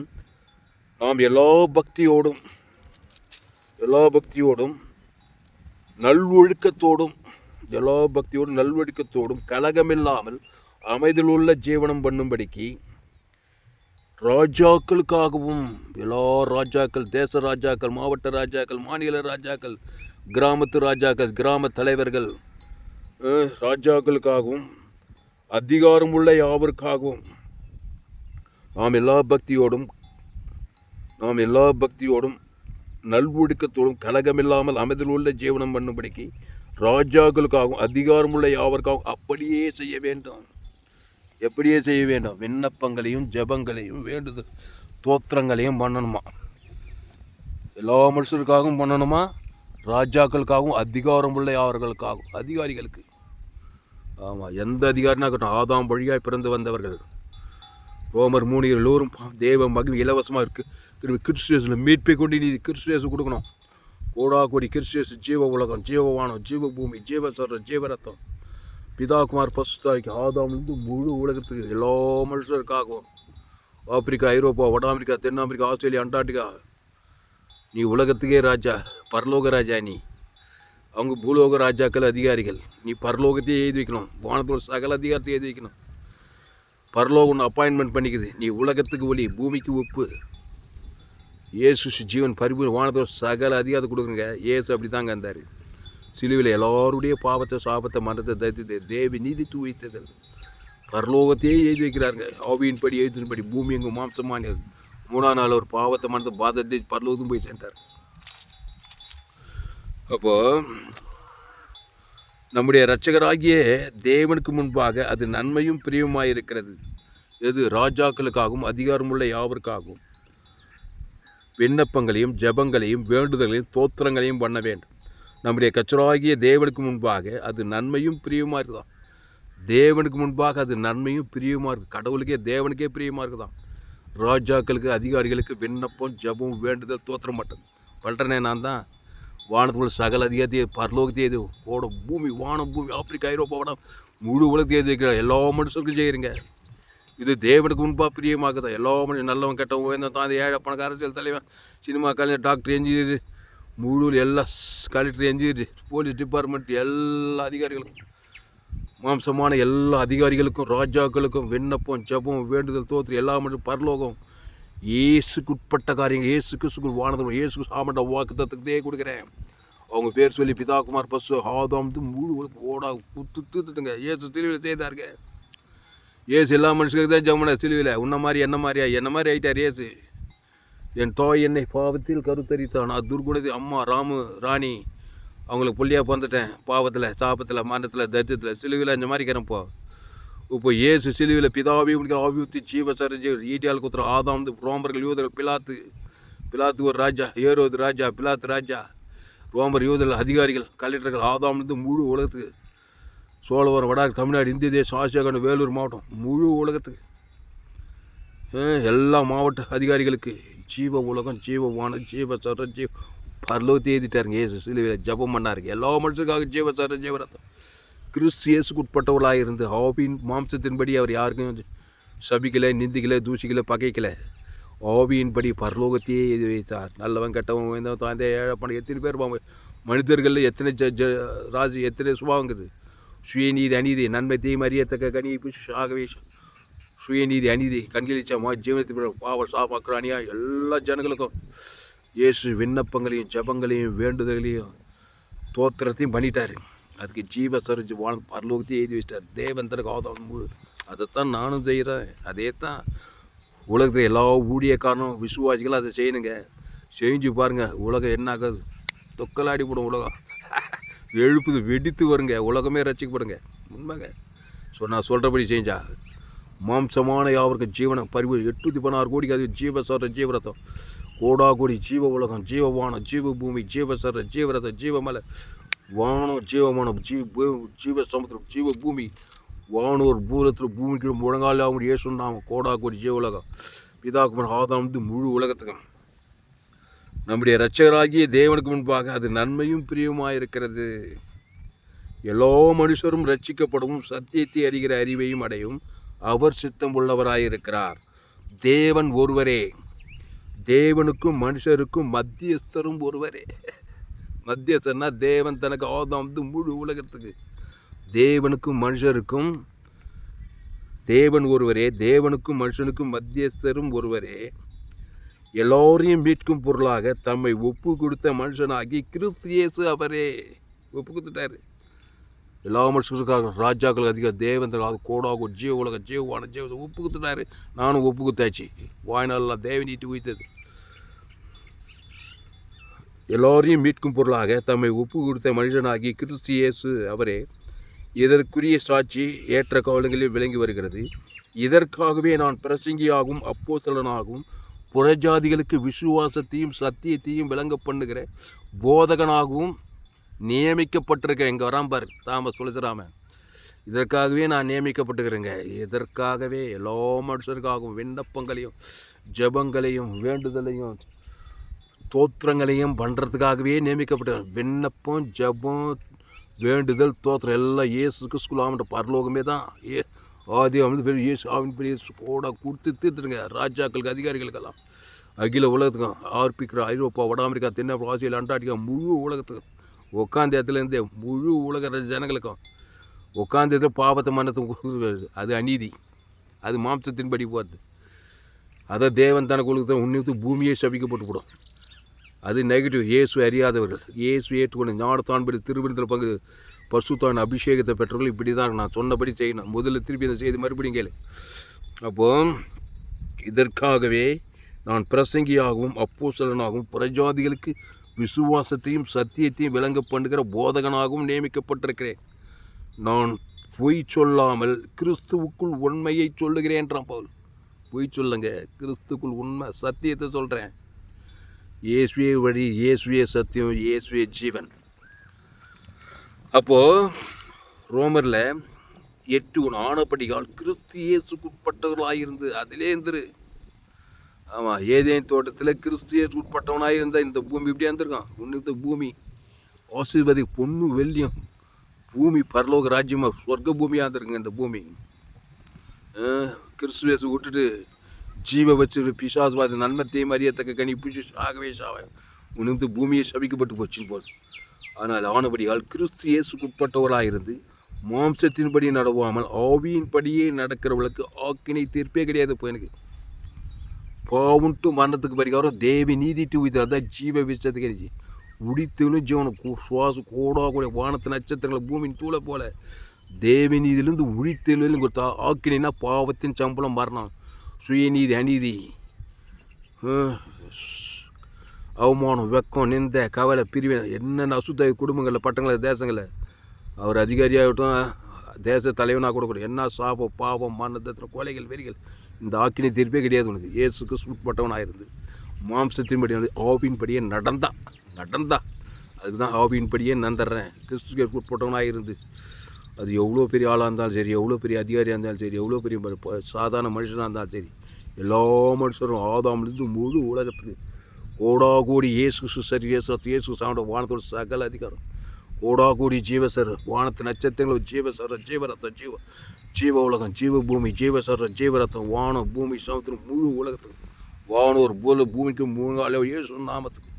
Speaker 1: நாம் எல்லா பக்தியோடும் நல்வொழுக்கத்தோடும் கலகமில்லாமல் அமைதியுள்ள ஜீவனம் பண்ணும்படிக்கு ராஜாக்களுக்காகவும், எல்லா ராஜாக்கள், தேச ராஜாக்கள், மாவட்ட ராஜாக்கள், மாநில ராஜாக்கள், கிராமத்து ராஜாக்கள், கிராம தலைவர்கள், ராஜாக்களுக்காகவும் அதிகாரம் உள்ள யாவருக்காகவும் நாம் எல்லா பக்தியோடும் நல்வொழுக்கத்தோடும் கலகமில்லாமல் அமைதியுள்ள ஜீவனம் பண்ணும்படிக்கு ராஜாக்களுக்காகவும் அதிகாரமுள்ள யாவருக்காகவும் அப்படியே செய்ய வேண்டும். எப்படியே செய்ய வேண்டும்? விண்ணப்பங்களையும் ஜபங்களையும் வேண்டுதல் தோத்திரங்களையும் பண்ணணுமா. எல்லா மனுஷருக்காகவும் பண்ணணுமா, ராஜாக்களுக்காகவும் அதிகாரமுள்ள யாவர்களுக்காகவும், அதிகாரிகளுக்கு. ஆமாம், எந்த அதிகாரினா இருக்கட்டும், ஆதாம் வழியாய் பிறந்து வந்தவர்கள். ரோமர் 3 எல்லோரும் தேவ மகிமை இலவசமாக இருக்குது. கிறிஸ்துவேஸில் மீட்பை கொண்டு நீ கிறிஸ்துவேஸு கொடுக்கணும். கோடி கிறிஸ்துவேஸு ஜீவ உலகம், ஜீவவானம், ஜீவ பூமி, ஜீவசரம், ஜீவரத்தம், பிதாகுமார் பசுத்தாய்க்கு ஆதாமிலிருந்து முழு உலகத்துக்கு எல்லா மனுஷருக்காகவும், ஆப்பிரிக்கா, ஐரோப்பா, வட அமெரிக்கா, தென் அமெரிக்கா, ஆஸ்திரேலியா, அண்டார்டிகா, நீ உலகத்துக்கே ராஜா, பரலோக ராஜா. நீ அவங்க பூலோக ராஜாக்கள், அதிகாரிகள். நீ பரலோகத்தையே எழுதி வைக்கணும். வானத்தோட சகல அதிகாரத்தையும் எழுதி வைக்கணும். பரலோகம் ஒன்று அப்பாயின்மெண்ட் பண்ணிக்குது. நீ உலகத்துக்கு ஒளி, பூமிக்கு உப்பு. இயேசு ஜீவன் பரிபூர்ண வானத்தோட சகல அதிகாரத்தை கொடுக்குறங்க. இயேசு அப்படி தாங்க இருந்தார். சிலுவையில் எல்லாருடைய பாவத்தை, சாபத்தை, மரணத்தை தரித்து தேவி நீதி தூய்த்தது. பரலோகத்தையே எழுதி வைக்கிறாருங்க. ஆவியின்படி எழுத்தின்படி பூமி எங்கும் மாம்சமானது. 3ஆம் நாள் ஒரு பாவத்தை, மரணத்தை, பாதத்தை பரலோகத்தும் போய் சேர்ந்தார். அப்போ நம்முடைய இரட்சகராகிய தேவனுக்கு முன்பாக அது நன்மையும் பிரியமாக இருக்கிறது. எது? ராஜாக்களுக்காகவும் அதிகாரமுள்ள யாவருக்காகவும் விண்ணப்பங்களையும் ஜபங்களையும் வேண்டுதல்களையும் தோத்திரங்களையும் பண்ண வேண்டும். நம்முடைய கர்த்தராகிய தேவனுக்கு முன்பாக அது நன்மையும் பிரியமாக இருக்குதான். தேவனுக்கு முன்பாக அது நன்மையும் பிரியமாக இருக்குது. கடவுளுக்கே, தேவனுக்கே பிரியமாக இருக்குதான். ராஜாக்களுக்கு, அதிகாரிகளுக்கு விண்ணப்பம், ஜபம், வேண்டுதல், தோத்திரம் மட்டும் பண்ணுறனே நான் தான். வானத்துக்குள்ள சகல அதிகாரத்தையே, பரலோகத்தையே, இது ஓட பூமி, வானம், பூமி, ஆப்பிரிக்கா, ஐரோப்பா, வடம், முழு உலகத்தையே வைக்கிற எல்லா மனுஷருக்கும் செய்கிறீங்க. இது தேவனுக்கு முன்பாக பிரியமாக்குதா. எல்லா மனுஷன் நல்லவன், கெட்டவன், உயர்ந்தவன், தான் ஏழை, பணக்கார, அரசியல் தலைவன், சினிமா கலைஞர், டாக்டர், என்ஜினியர், முழு எல்லா கலெக்டர், என்ஜினியர், போலீஸ் டிபார்ட்மெண்ட், எல்லா அதிகாரிகளுக்கும், மாம்சமான எல்லா அதிகாரிகளுக்கும், ராஜாக்களுக்கும் விண்ணப்பம், ஜபம், வேண்டுதல், தோத்திரம், எல்லா மனுஷன் பரலோகம் இயேசுக்கு உட்பட்ட காரியங்கள். இயேசு கிறிஸ்துக்கு வானத்தில் இயேசு ஆமண்ட வாக்கு தத்துவத்தையே கொடுக்குறேன். அவங்க பேர் சொல்லி பிதாகுமார் பசு ஆதாம் முழு ஓடா தூத்துட்டுங்க. இயேசு சிலுவையில் செய்தாருங்க. இயேசு எல்லா மனுஷனுக்கு தான் ஜமுன சிலுவையில். உன்ன மாதிரி என்ன மாதிரி ஆகிட்டார் இயேசு. என் தாய் என்னை பாவத்தில் கருத்தரித்தான். நான் துர்குணத்தில் அம்மா ராணி அவங்களுக்கு புள்ளியாக பிறந்துட்டேன். பாவத்தில், சாபத்தில், மரணத்தில், தரித்திரத்தில், சிலுவையில் இந்த மாதிரி இருக்கிறப்போ இப்போ இயேசு சிலுவையில் பிதாவே உனக்கு ஆவியூத்தி ஜீவசரஞ்சி ஈட்டியால் குத்துற ஆதாம் ரோமர்கள், யூதர்கள், பிலாத்து ஒரு ராஜா, ஏரோது ராஜா, பிலாத்து ராஜா, ரோமர், யூதர்கள், அதிகாரிகள், கலெக்டர்கள், ஆதாம்லேருந்து முழு உலகத்துக்கு, சோழவரம், வடாக், தமிழ்நாடு, இந்திய தேசம், ஆசியா, வேலூர் மாவட்டம், முழு உலகத்துக்கு, எல்லா மாவட்ட அதிகாரிகளுக்கு ஜீவ உலகம், ஜீவவானம், ஜீவசரம், பரலோகத்தை எழுதிட்டாருங்க. இயேசு சிலுவையில் ஜபம் பண்ணாருங்க. எல்லா மனுஷனுக்காக ஜீவசரம், ஜீவரத்தம். கிறிஸ்து இயேசுக்கு உட்பட்டவர்களாக இருந்து ஆவியின் மாம்சத்தின்படி அவர் யாருக்கும் சபிக்கலை, நிந்திக்கலை, தூசிக்கலை, பகைக்கலை. ஆவியின்படி பரலோகத்தையே எழுதி வைத்தார். நல்லவன், கெட்டவன், உயர்ந்தவன், தாழ்ந்த, ஏழை, பணம், எத்தனை பேர் மனிதர்களில் எத்தனை ராசி, எத்தனை சுபாவங்குது. சுயநீதி, அநீதி, நன்மை, தீமை, அறியத்தக்க கனி, ஆகவே சுயநீதி, அநீதி, கண்களிச்சா, ஜீவனத்தின் பாவ, சாபாக்கிற அணியா எல்லா ஜனங்களுக்கும் இயேசு விண்ணப்பங்களையும் ஜபங்களையும் வேண்டுதலையும் தோத்திரத்தையும் பண்ணிட்டார். அதுக்கு ஜீவசரிச்சு பரலோகத்தையும் எழுதி வச்சிட்டார். தேவன் தனக்கு ஆதாரம் முழு. அதைத்தான் நானும் செய்கிறேன். அதே தான் உலகத்தில் எல்லா ஊழியக்காரனும் விசுவாசிகளும் அதை செய்யணுங்க. செஞ்சு பாருங்கள், உலகம் என்ன ஆகாது. தொக்கலாடி போடும் உலகம். எழுப்புது வெடித்து வருங்க. உலகமே ரசிக்கப்படுங்க. உண்மைங்க. நான் சொல்கிறபடி செஞ்சா மாம்சமான யாவருக்கு ஜீவனம் பரிவு 816 கோடிக்கு அது ஜீவசர ஜீவரதம் கோடா கோடி ஜீவ உலகம் ஜீவவானம் ஜீவ பூமி ஜீவசர ஜீவரதம் ஜீவமலை வானம் ஜீவமானம் ஜீவ சமுத்திரம் ஜீவ பூமி வானோர் பூரத்தில் பூமிக்கு முழங்கால் அவங்க ஏசுனாம கோடா கோடி ஜீவ உலகம் பிதாக்குமன் ஆதாம் முழு உலகத்துக்கும் நம்முடைய இரட்சகராகிய தேவனுக்கு முன்பாக அது நன்மையும் பிரியமாக இருக்கிறது. எல்லா மனுஷரும் ரட்சிக்கப்படவும் சத்தியத்தை அறிகிற அறிவையும் அடையும் அவர் சித்தம் உள்ளவராயிருக்கிறார். தேவன் ஒருவரே, தேவனுக்கும் மனுஷருக்கும் மத்தியஸ்தரும் ஒருவரே. மத்தியஸ்தர்னா தேவன் தனக்கு ஆதாம் முழு உலகத்துக்கு. தேவனுக்கும் மனுஷருக்கும் தேவன் ஒருவரே, தேவனுக்கும் மனுஷனுக்கும் மத்தியஸ்தரும் ஒருவரே. எல்லோரையும் மீட்கும் பொருளாக தம்மை ஒப்பு கொடுத்த மனுஷனாகி கிறிஸ்து இயேசு அவரே ஒப்பு கொடுத்துட்டாரு. எல்லா மனுஷனுக்காக ராஜாக்கள் அதிகம் தேவன் அது கோடாக ஜீவ உலக ஜீவான ஜீவ ஒப்பு கொடுத்துட்டாரு. நானும் ஒப்பு கொடுத்தாச்சு. வாய்நாளெலாம் தேவ நீட்டு உயிர்த்தது. எல்லோரையும் மீட்கும் பொருளாக தம்மை ஒப்பு கொடுத்த மனுஷனாகி கிறிஸ்து இயேசு அவரே. இதற்குரிய சாட்சி ஏற்ற காலங்களில் விளங்கி வருகிறது. இதற்காகவே நான் பிரசங்கியாகவும் அப்போஸ்தலனாகவும் புறஜாதிகளுக்கு விசுவாசத்தையும் சத்தியத்தையும் விளங்க பண்ணுகிற போதகனாகவும் நியமிக்கப்பட்டிருக்கேன். இங்கே வராம்பார் தாமஸ் துளசிராமன். இதற்காகவே நான் நியமிக்கப்பட்டுக்கிறேங்க. இதற்காகவே எல்லா மனுஷருக்காகவும் விண்ணப்பங்களையும் ஜபங்களையும் வேண்டுதலையும் தோத்திரங்களையும் பண்ணுறதுக்காகவே நியமிக்கப்பட்டிருக்கேன். விண்ணப்பம் ஜபம் வேண்டுதல் தோத்திரம் எல்லாம் இயேசுக்கு ஸ்கூலாமன்ற பரலோகமே தான். ஆதி வந்து இயேசு ஆவின் பெரிய கோடா கொடுத்து தீர்த்துருங்க ராஜாக்களுக்கு அதிகாரிகளுக்கெல்லாம் அகில உலகத்துக்கும் ஆர்பிக்கிற ஐரோப்பா வட அமெரிக்கா தென்னாப்பிரிக்கா ஆஸ்திரேலியா அண்டார்டிகா முழு உலகத்துக்கும் உட்காந்த இடத்துலேருந்தே முழு உலக ஜனங்களுக்கும் உட்காந்த இடத்துல பாவத்தை மன்னத்துக்கு அது அநீதி. அது மாம்சத்தின்படி போகிறது. அதை தேவன் தனக்கு உலகத்தை உன்னித்து பூமியே சபிக்கப்பட்டு போடும். அது நெகட்டிவ். இயேசு அறியாதவர்கள் இயேசு ஏற்றுக்கொண்டு ஞானத்தான்படி திருவிழத்தில் பங்கு பசுத்தான் அபிஷேகத்தை பெற்றவர்கள் இப்படி தான் நான் சொன்னபடி செய்யணும். முதல்ல திருப்பி இந்த செய்தி மறுபடியும் கேளு. அப்போது இதற்காகவே நான் பிரசங்கியாகவும் அப்போஸ்தலனாகவும் புறஜாதிகளுக்கு விசுவாசத்தையும் சத்தியத்தையும் விளங்க பண்ணுகிற போதகனாகவும் நியமிக்கப்பட்டிருக்கிறேன். நான் பொய் சொல்லாமல் கிறிஸ்துவுக்குள் உண்மையை சொல்லுகிறேன்றான் பவுல். பொய் சொல்லுங்க, கிறிஸ்துக்குள் உண்மை சத்தியத்தை சொல்கிறேன். இயேசுவே வழி, இயேசுவே சத்தியம், இயேசுவே ஜீவன். அப்போது ரோமரில் 8:1 ஆனப்படியால் கிறிஸ்து இயேசுக்குட்பட்டவர்களாயிருந்து அதிலே இருந்துரு. ஆமாம், ஏதேன் தோட்டத்தில் கிறிஸ்து இயேசு உட்பட்டவனாக இருந்தால் இந்த பூமி இப்படியே இருந்திருக்கான். இன்னும் பூமி ஆசீர்வாதி பொண்ணு வெள்ளியும் பூமி பரலோக ராஜ்யமாக சொர்க்க பூமியாக இருந்திருக்குங்க. இந்த பூமி கிறிஸ்து இயேசு விட்டுட்டு ஜீவ வச்சு பிசாசுவாதி நன்மத்தையும் அறியத்தக்க கனி பிசு ஆகவே சாவை உணர்ந்து பூமியை சபிக்கப்பட்டு போச்சுன்னு போல். ஆனால் ஆனபடியால் கிறிஸ்து இயேசுக்குட்பட்டவராக இருந்து மாம்சத்தின்படி நடவாமல் ஆவியின்படியே நடக்கிறவர்களுக்கு ஆக்கினை தீர்ப்பே கிடையாது. இப்போ எனக்கு பாவுன்ட்டு மரணத்துக்கு பரிகாரம் தேவி நீதிட்டு உயிர் அதான் ஜீவ விஷயத்துக்கு கிடைச்சி உடித்தலும் ஜீவனம் சுவாசம் கோடா கூட வானத்து நட்சத்திரங்களை பூமியின் தூளை போல தேவி நீதியிலேருந்து உழித்தலும் கொடுத்தா ஆக்கினா பாவத்தின் சம்பளம் மரணம் சுயநீதி அநீதி அவமானம் வெக்கம் நிந்த கவலை பிரிவினை என்னென்ன அசுத்த குடும்பங்களில் பட்டங்களில் தேசங்களில் அவர் அதிகாரியாகட்டும் தேச தலைவனாக கூட என்ன சாபம் பாவம் மரணத்தின் கொலைகள் வெறிகள் இந்த ஆக்கினை தீர்ப்பே கிடையாது. உனக்கு இயேசுக்கு சுட்பட்டவனாக இருந்து மாம்சத்தின்படி ஆவியின்படியே நடந்தா அதுக்கு தான் ஆவியின்படியே நந்துடுறேன். கிறிஸ்துக்கு உட்பட்டவனாக இருந்து அது எவ்வளோ பெரிய ஆளாக இருந்தாலும் சரி, எவ்வளோ பெரிய அதிகாரியாக இருந்தாலும் சரி, எவ்வளோ பெரிய சாதாரண மனுஷனாக இருந்தாலும் சரி, எல்லா மனுஷரும் ஆதாமிலிருந்து முழு உலகத்துக்கு கோடா கோடி இயேசு சரி இயேசு சாப்பிட வானத்தோட சகல அதிகாரம் கோடா கோடி ஜீவசர் வானத்து நட்சத்திரங்கள் ஜீவசர ஜீவரத்தம் ஜீவ உலகம் ஜீவ பூமி ஜீவசர ஜீவரத்தம் வானம் பூமி சமுத்திரம் முழு உலகத்துக்கு வானோர் போல பூமிக்கு மூணு இயேசு நாமத்துக்கு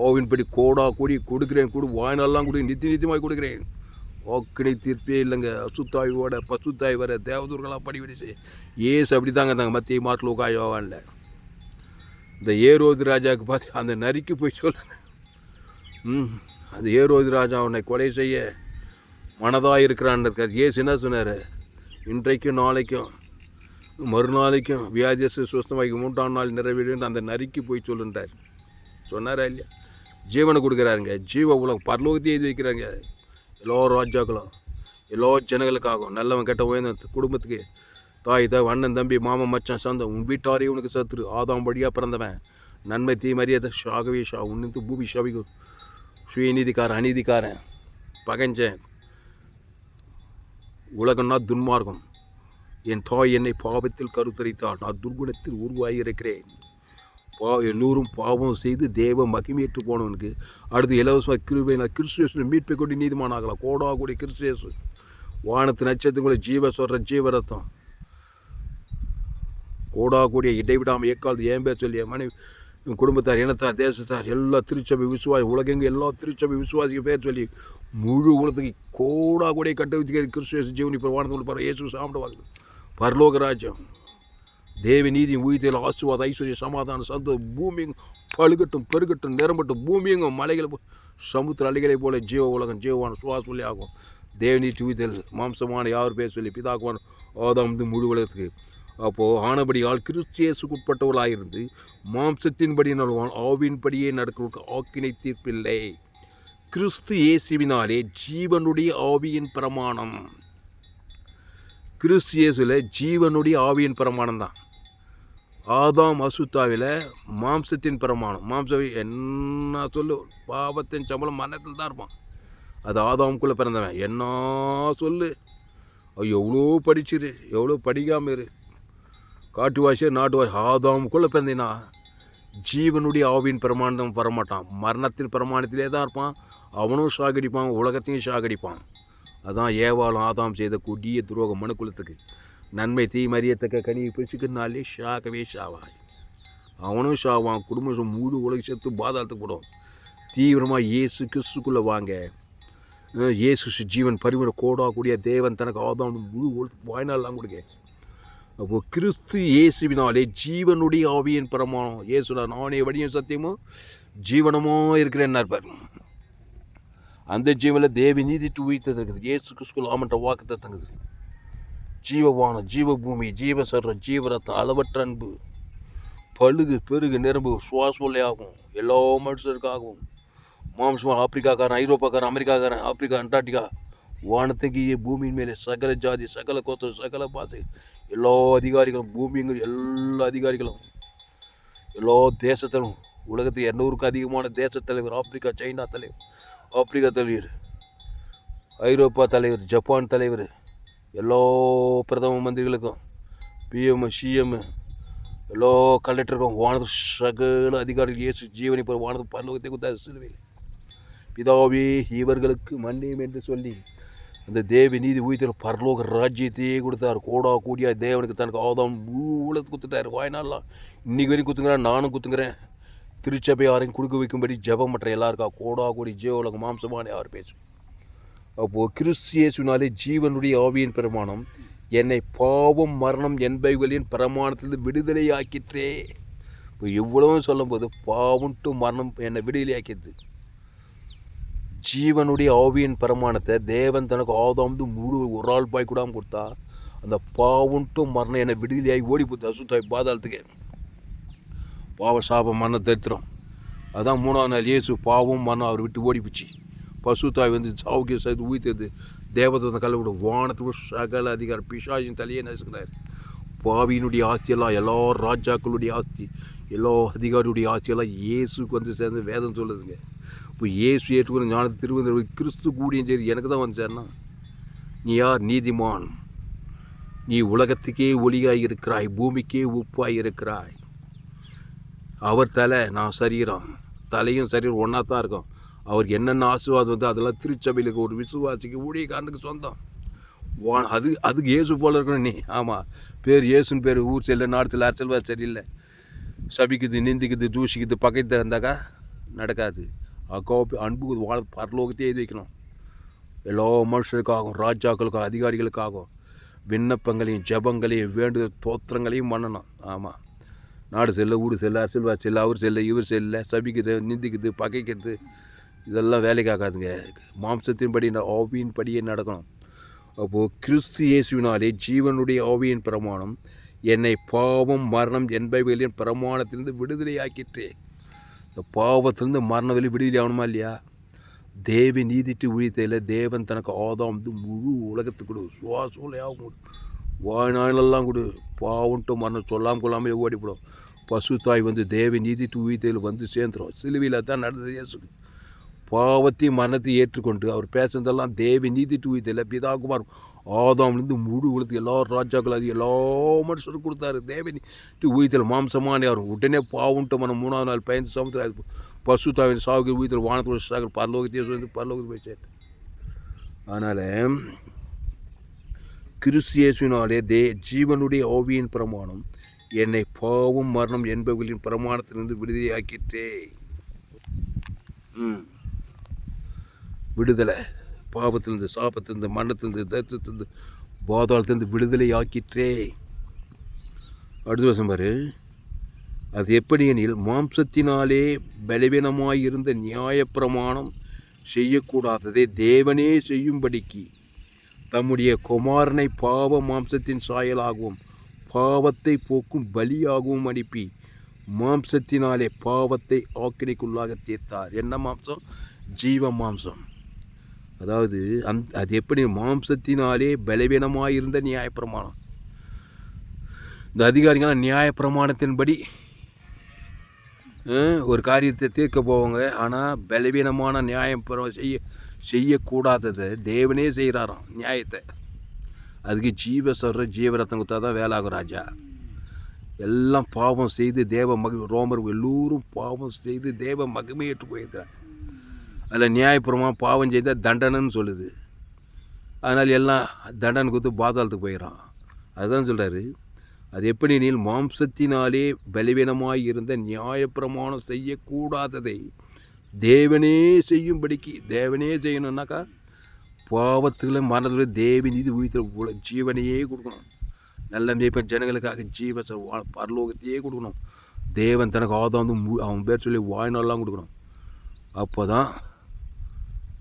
Speaker 1: ஓவின்படி கோடா கோடி கொடுக்குறேன் கொடு வாய்நாளெலாம் கொடு நித்தியமாக கொடுக்குறேன். வாக்கினை தீர்ப்பே இல்லைங்க. அசுத்தாய்வோட பசுத்தாய் வர தேவதூர்களாக படிவடி செய்ய ஏசு அப்படி தாங்க இருந்தாங்க. மத்திய மாட்டில் உட்காயவான்ல இந்த ஏரோது ராஜாவுக்கு பார்த்து அந்த நரிக்கு போய் சொல்ல, அந்த ஏரோது ராஜா அவனை கொலை செய்ய மனதாக இருக்கிறான்னு இயேசு என்ன சொன்னார்? இன்றைக்கும் நாளைக்கும் மறுநாளைக்கும் வியாதியசு சுஸ்தமாக்கி 3ஆம் நாள் நிறைவேறு அந்த நரிக்கு போய் சொல்லுன்றார். சொன்னாரா இல்லையா? ஜீவனை கொடுக்குறாருங்க. ஜீவ உலகம் பரலோகத்தையே எழுதி வைக்கிறாங்க. எல்லா ராஜாக்களும் எல்லா ஜனங்களுக்காகும், நல்லவன் கெட்ட உயர்ந்த குடும்பத்துக்கு, தாய் அண்ணன் தம்பி மாமன் மச்சான் சொந்தம், உன் வீட்டாரே உனக்கு சத்துரு, ஆதாம் வழியாக பிறந்தவன், நன்மை தீ மரியாதை ஷாகவே ஷா, உன்னித்து பூமி ஷாவிக்கும், சுயநீதிக்காரன் அநீதிக்காரன் பகஞ்சன், உலகம்னா துன்மார்க்கம், என் தாய் என்னை பாவத்தில் கருத்தரித்தாள், நான் துர்குணத்தில் உருவாகியிருக்கிறேன், எல்லோரும் பாவம் செய்து தேவ மகிமையேற்று போனவனுக்கு அடுத்து இலவசமாக கிருபை நான் கிறிஸ்துவேசு மீட்பை கொண்டு நீதிமான் ஆகலாம். கோடா கூடிய கிறிஸ்துவேசு வானத்து நட்சத்திரங்களை ஜீவ சொல்கிற ஜீவரத்தம், கோடா கூடிய இடைவிடாமல் ஏக்காலத்து ஏன் பேர் சொல்லி என் மனைவி குடும்பத்தார் இனத்தார் தேசத்தார் எல்லா திருச்சபை விசுவாசி உலகெங்கு எல்லா திருச்சபை விசுவாசிக்கு பேர் சொல்லி முழு உலகத்துக்கு கோடா கூடிய கட்ட வச்சுக்கிற கிறிஸ்துவேசு ஜீவனி இப்போ வானத்து கொடுப்பார். இயேசு சாப்பிடுவாங்க பரலோக ராஜ்யம் தேவ நீதி உயிர்த்தியில் ஆசுவாத ஐஸ்வர்ய சமாதான சந்தோஷம் பூமியும் பழுகட்டும் பெருகட்டும் நிரம்பட்டும் பூமியும் மலைகளை சமுத்திர அலைகளை போல ஜீவ உலகம் ஜீவவான சுவாசொல்லி ஆகும். தேவநீதி உயிர்த்தல் மாம்சமான யார் பேர் சொல்லி பிதாக்குவான் ஆதாம் முழு உலகத்துக்கு. அப்போது ஆனபடியால் கிறிஸ்தியேசுக்கு உட்பட்டவர்களாயிருந்து மாம்சத்தின்படி நடுவான் ஆவின்படியே நடக்கிறவருக்கு ஆக்கினை தீர்ப்பில்லை. கிறிஸ்து இயேசுவினாலே ஜீவனுடைய ஆவியின் பிரமாணம். கிறிஸ்து இயேசுவில் ஜீவனுடைய ஆவியின் பிரமாணம் தான். ஆதாம் அசுத்தாவில் மாம்சத்தின் பிரமாணம். மாம்சம் என்ன சொல்லு, பாவத்தின் சம்பளம் மரணத்தில் தான் இருப்பான். அது ஆதாமுக்குள்ளே பிறந்தவன். என்ன சொல்லு, எவ்வளோ படிச்சிரு எவ்வளோ படிக்காமல் இரு, காட்டுவாசியோ நாட்டுவாசி, ஆதாமுக்குள்ளே பிறந்தினா ஜீவனுடைய ஆவியின் பிரமாணம் வரமாட்டான். மரணத்தின் பிரமாணத்திலே தான் இருப்பான். அவனும் சாகடிப்பான், உலகத்தையும் சாகடிப்பான். அதான் ஏவாளும் ஆதாம் செய்த கொடிய துரோகம் மனுக்குலத்துக்கு. நன்மை தீ மறியத்தக்க கனியை பிடிச்சிக்கிறனாலே ஷாகவே ஷாவாய். அவனும் ஷாவான், குடும்பம் முழு உலக சேர்த்து பாதாளத்துக்கு போடும். தீவிரமாக இயேசு கிறிஸ்துக்குள்ளே வாங்க. இயேசு ஜீவன் பரிமாற கோடா கூடிய தேவன் தனக்கு ஆதாம் முழு வாய்நாள்லாம் கொடுங்க. அப்போது கிறிஸ்து இயேசுவினாலே ஜீவனுடைய ஆவியின் பிரமாணம். இயேசுடா நானே வடியும் சத்தியமும் ஜீவனமாக இருக்கிறேன்னு இருப்பார். அந்த ஜீவனில் தேவி நீதிட்டு உயிர்த்தது இருக்குது. இயேசு கிறிஸ்துக்குள் ஆமன்ற வாக்குத்தை தங்குது. ஜீவவானம் ஜீவபூமி ஜீவசரம் ஜீவரத்தம் அளவற்ற அன்பு பழுகு பெருகு நிரம்பு சுவாசொல்லை ஆகும். எல்லா மனுஷருக்காகவும் மாம்சமாக ஆப்பிரிக்காக்காரன் ஐரோப்பாக்காரன் அமெரிக்காக்காரன் ஆப்பிரிக்கா அண்டார்டிகா வானத்துக்கு பூமியின் மேலே சகல ஜாதி சகல கோத்தம் சகல பாசை எல்லா அதிகாரிகளும் பூமிங்க எல்லா அதிகாரிகளும் எல்லா தேசத்திலும் உலகத்துக்கு 200க்கும் அதிகமான தேச தலைவர் ஆப்பிரிக்கா சைனா தலைவர் ஆப்பிரிக்கா தலைவர் ஐரோப்பா தலைவர் ஜப்பான் தலைவர் எல்லா பிரதம மந்திரிகளுக்கும் பிஎம் சிஎம் எல்லா கலெக்டருக்கும் வானது சகல அதிகாரிகள் இயேசு ஜீவனை போய் வானது பரலோகத்தை கொடுத்தாரு சிலுவையில். பிதாவே இவர்களுக்கு மன்னியும் என்று சொல்லி அந்த தேவ நீதி உயிர்த்தல் பரலோக ராஜ்யத்தையே கொடுத்தார். கோடா கூடிய தேவனுக்கு தனக்கு ஆதாம் ஊழத்து குத்துட்டார். வாய்நாளெலாம் இன்றைக்கி வரைக்கும் குத்துங்கிறேன், நானும் குத்துங்கிறேன். திருச்சபை யாரையும் கொடுக்க வைக்கும்படி ஜபம் மற்ற எல்லாருக்கா கோடா கூடி ஜீவ உலகம் மாம்சமான யார் பேசும். அப்போது கிறிஸ்து இயேசுவினாலே ஜீவனுடைய ஆவியின் பிரமாணம் என்னை பாவம் மரணம் என்பவைகளின் பிரமாணத்திலிருந்து விடுதலையாக்கிற்றே. இப்போ எவ்வளவும் சொல்லும்போது பாவம் டு மரணம் என்னை விடுதலையாக்கிது. ஜீவனுடைய ஆவியின் பிரமாணத்தை தேவன் தனக்கு ஆதாம் முழு ஒரு ஆள் பாய் கூடாமல் கொடுத்தா அந்த பாவம் டு மரணம் என்னை விடுதலையாகி ஓடி போகுது அசுத்தாய் பாதாளத்துக்கு. பாவ சாபம் மரணம் தரித்திரம். அதான் 3ஆம் நாள் இயேசு பாவம் மரணம் அவர் விட்டு ஓடி போச்சு. பசுத்தாய் வந்து சாவுக்கிய சேர்த்து ஊய்த்தது தேவதத்தை கல்ல விட வானத்துக்கு சகல அதிகாரம் பிசாசின் தலையே நசுக்கிறார். பாவியினுடைய ஆஸ்தியெல்லாம் எல்லா ராஜாக்களுடைய ஆஸ்தி எல்லா அதிகாரியுடைய ஆஸ்தியெல்லாம் இயேசுக்கு வந்து சேர்ந்து வேதம் சொல்லுதுங்க. இப்போ இயேசு ஏற்றுக்கொண்டு ஞானத்தை திருவந்த கிறிஸ்து கூடியும் சரி எனக்கு தான் வந்து சேர்னா. நீ யார்? நீதிமான். நீ உலகத்துக்கே ஒளியாய் இருக்கிறாய், பூமிக்கே உப்பாய் இருக்கிறாய். அவர் தலை, நான் சரீரம். தலையும் சரீரம் ஒன்றா தான் இருக்கும். அவருக்கு என்னென்ன ஆசீர்வாதம் வந்து அதெல்லாம் திருச்சபையிலுக்கு ஒரு விசுவாசிக்கு ஊழியக்காரனுக்கு சொந்தம். அதுக்கு இயேசு போல் இருக்கணும் நீ. ஆமாம், பேர் இயேசுன்னு பேர் ஊர் செல்ல நாடு அரசியல்வாதி சரியில்லை, சபிக்குது நிந்திக்குது தூஷிக்குது பகைத்து இருந்தாக்கா நடக்காது. அன்பு பரலோகத்தையே எழுதி வைக்கணும். எல்லா மனுஷருக்காகவும் ராஜாக்களுக்காகவும் அதிகாரிகளுக்காகவும் விண்ணப்பங்களையும் ஜபங்களையும் வேண்டுதல் தோத்திரங்களையும் பண்ணணும். ஆமாம், நாடு செல்ல, வீடு செல்ல, அரசியல்வாதி செல்ல, அவர் செல்ல, இவர் செல்ல, சபிக்குது, நிந்திக்குது, பகைக்கிறது, இதெல்லாம் வேலைக்கு ஆகாதுங்க. மாம்சத்தின்படி ஆவியின் படியே நடக்கணும். அப்போது கிறிஸ்து இயேசுவினாலே ஜீவனுடைய ஆவியின் பிரமாணம் என்னை பாவம் மரணம் என்பவைகளின் பிரமாணத்திலிருந்து விடுதலையாக்கிட்டு. இந்த பாவத்திலிருந்து மரண வெளி விடுதலை ஆகணுமா இல்லையா? தேவி நீதிட்டு உழித்தையில் தேவன் தனக்கு ஆதாம் வந்து முழு உலகத்துக்கு கொடு, சுவாசூலையாகவும் கொடு, வாழ்நாளெல்லாம் கொடு, பாவன்ட்டு மரணம் சொல்லாமல் கொள்ளாமல் ஓடிப்படும். பசு தாய் வந்து தேவி நீதிட்டு உழித்தையில் வந்து சேர்ந்துடும். சிலுவையில் தான் நடந்தது. இயேசுக்கு பாவத்தையும் மரணத்தையும் ஏற்றுக்கொண்டு அவர் பேசுனதெல்லாம் தேவி நீதிட்டு உழித்தையில் பிதாகுமார் ஆதாம்லேருந்து முழு உலகத்துக்கு எல்லா ராஜாக்கள் அது எல்லா மனுஷரும் கொடுத்தாரு. தேவி நீட்டு உழித்தையில் மாம்சமான யாரும் உடனே பாவன்ட்டு மனம் 3ஆவது நாள் பயந்து சமுத்திரம் பசு தாவின் சாவுக்கு உயிர் வானத்தோட சாகல் பரலோகத்தையே வந்து பரலோகத்துக்கு போய் சேர்த்து. அதனால் கிறிஸ்து இயேசுவினாலே ஜீவனுடைய ஆவியின் பிரமாணம் என்னை பாவம் மரணம் என்பவர்களின் பிரமாணத்திலிருந்து விடுதலையாக்கிட்டே. விடுதலை, பாவத்திலிருந்து, சாபத்திலிருந்து, மரணத்திலிருந்து, தரித்திலிருந்து, பாதாளத்திலிருந்து விடுதலையாக்கிட்டே. அடுத்த வருஷம் பாரு. அது எப்படி எனில் மாம்சத்தினாலே பலவீனமாயிருந்த நியாயப்பிரமாணம் செய்யக்கூடாததை தேவனே செய்யும்படிக்கு தம்முடைய குமாரனை பாவ மாம்சத்தின் சாயலாகவும் பாவத்தை போக்கும் பலியாகவும் அனுப்பி மாம்சத்தினாலே பாவத்தை ஆக்கினைக்குள்ளாக தீர்த்தார். என்ன மாம்சம்? ஜீவ மாம்சம். அதாவது அது எப்படி மாம்சத்தினாலே பலவீனமாயிருந்த நியாயப்பிரமாணம். இந்த அதிகாரிகள் நியாயப்பிரமாணத்தின்படி ஒரு காரியத்தை தீர்க்க போவாங்க. ஆனால் பலவீனமான நியாயம் செய்யக்கூடாததை தேவனே செய்கிறாராம் நியாயத்தை. அதுக்கு ஜீவரத்தம் கொடுத்தா தான் வேலை ஆகும் ராஜா. எல்லாம் பாவம் செய்து தேவ ரோமர் எல்லோரும் பாவம் செய்து தேவ மகிமையேற்று போயிருக்கிறார். அதில் நியாயப்பிரமாணம் பாவம் செய்தால் தண்டனைன்னு சொல்லுது. அதனால் எல்லாம் தண்டனை கொடுத்து பாதாளத்துக்கு போயிடறான். அதுதான் சொல்கிறாரு. அது எப்படி நீள் மாம்சத்தினாலே பலவீனமாய் இருந்த நியாயப்பிரமாணம் செய்யக்கூடாததை தேவனே செய்யும்படிக்கு. தேவனே செய்யணுன்னாக்கா பாவத்தில் மரணத்தில் தேவி நீதி உயிர்த்த ஜீவனையே கொடுக்கணும். நல்ல மேய்ப்பன் ஜனங்களுக்காக பரலோகத்தையே கொடுக்கணும். தேவன் தனக்கு ஆதாம் வந்து அவன் பேர் சொல்லி வாய்நாளெலாம் கொடுக்கணும். அப்போ தான்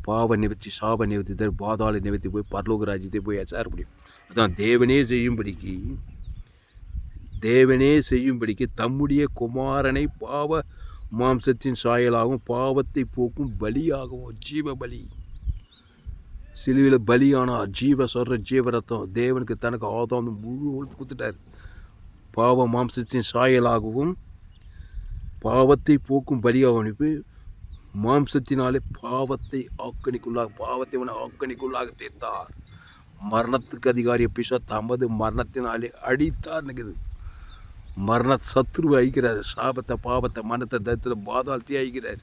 Speaker 1: பாவ நிவர்த்தி, சாப நிவர்த்தி, பாதாள நிவர்த்தி போய் பரலோக ராஜ்யத்தை போய் சேர முடியும். அதான் தேவனே செய்யும்படிக்கு தம்முடைய குமாரனை பாவ மாம்சத்தின் சாயலாகவும் பாவத்தை போக்கும் பலியாகவும். ஜீவ பலி, சிலுவையில் பலியானார். ஜீவரத்தம் தேவனுக்கு தனக்கு ஆதாம் முழு உழுத்து கொடுத்துட்டார். பாவ மாம்சத்தின் சாயலாகவும் பாவத்தை போக்கும் பலியாகவும் அனுப்பி மாம்சத்தினாலே பாவத்தை ஆக்கணிக்குள்ளாக தீர்த்தார். மரணத்துக்கு அதிகாரிய பிசா தமது மரணத்தினாலே அடித்தார். நிற்குது மரண சத்ருவை அழிக்கிறார். சாபத்தை, பாவத்தை, மரணத்தை, தரித்திர பாதாளத்தையே அழிக்கிறார்.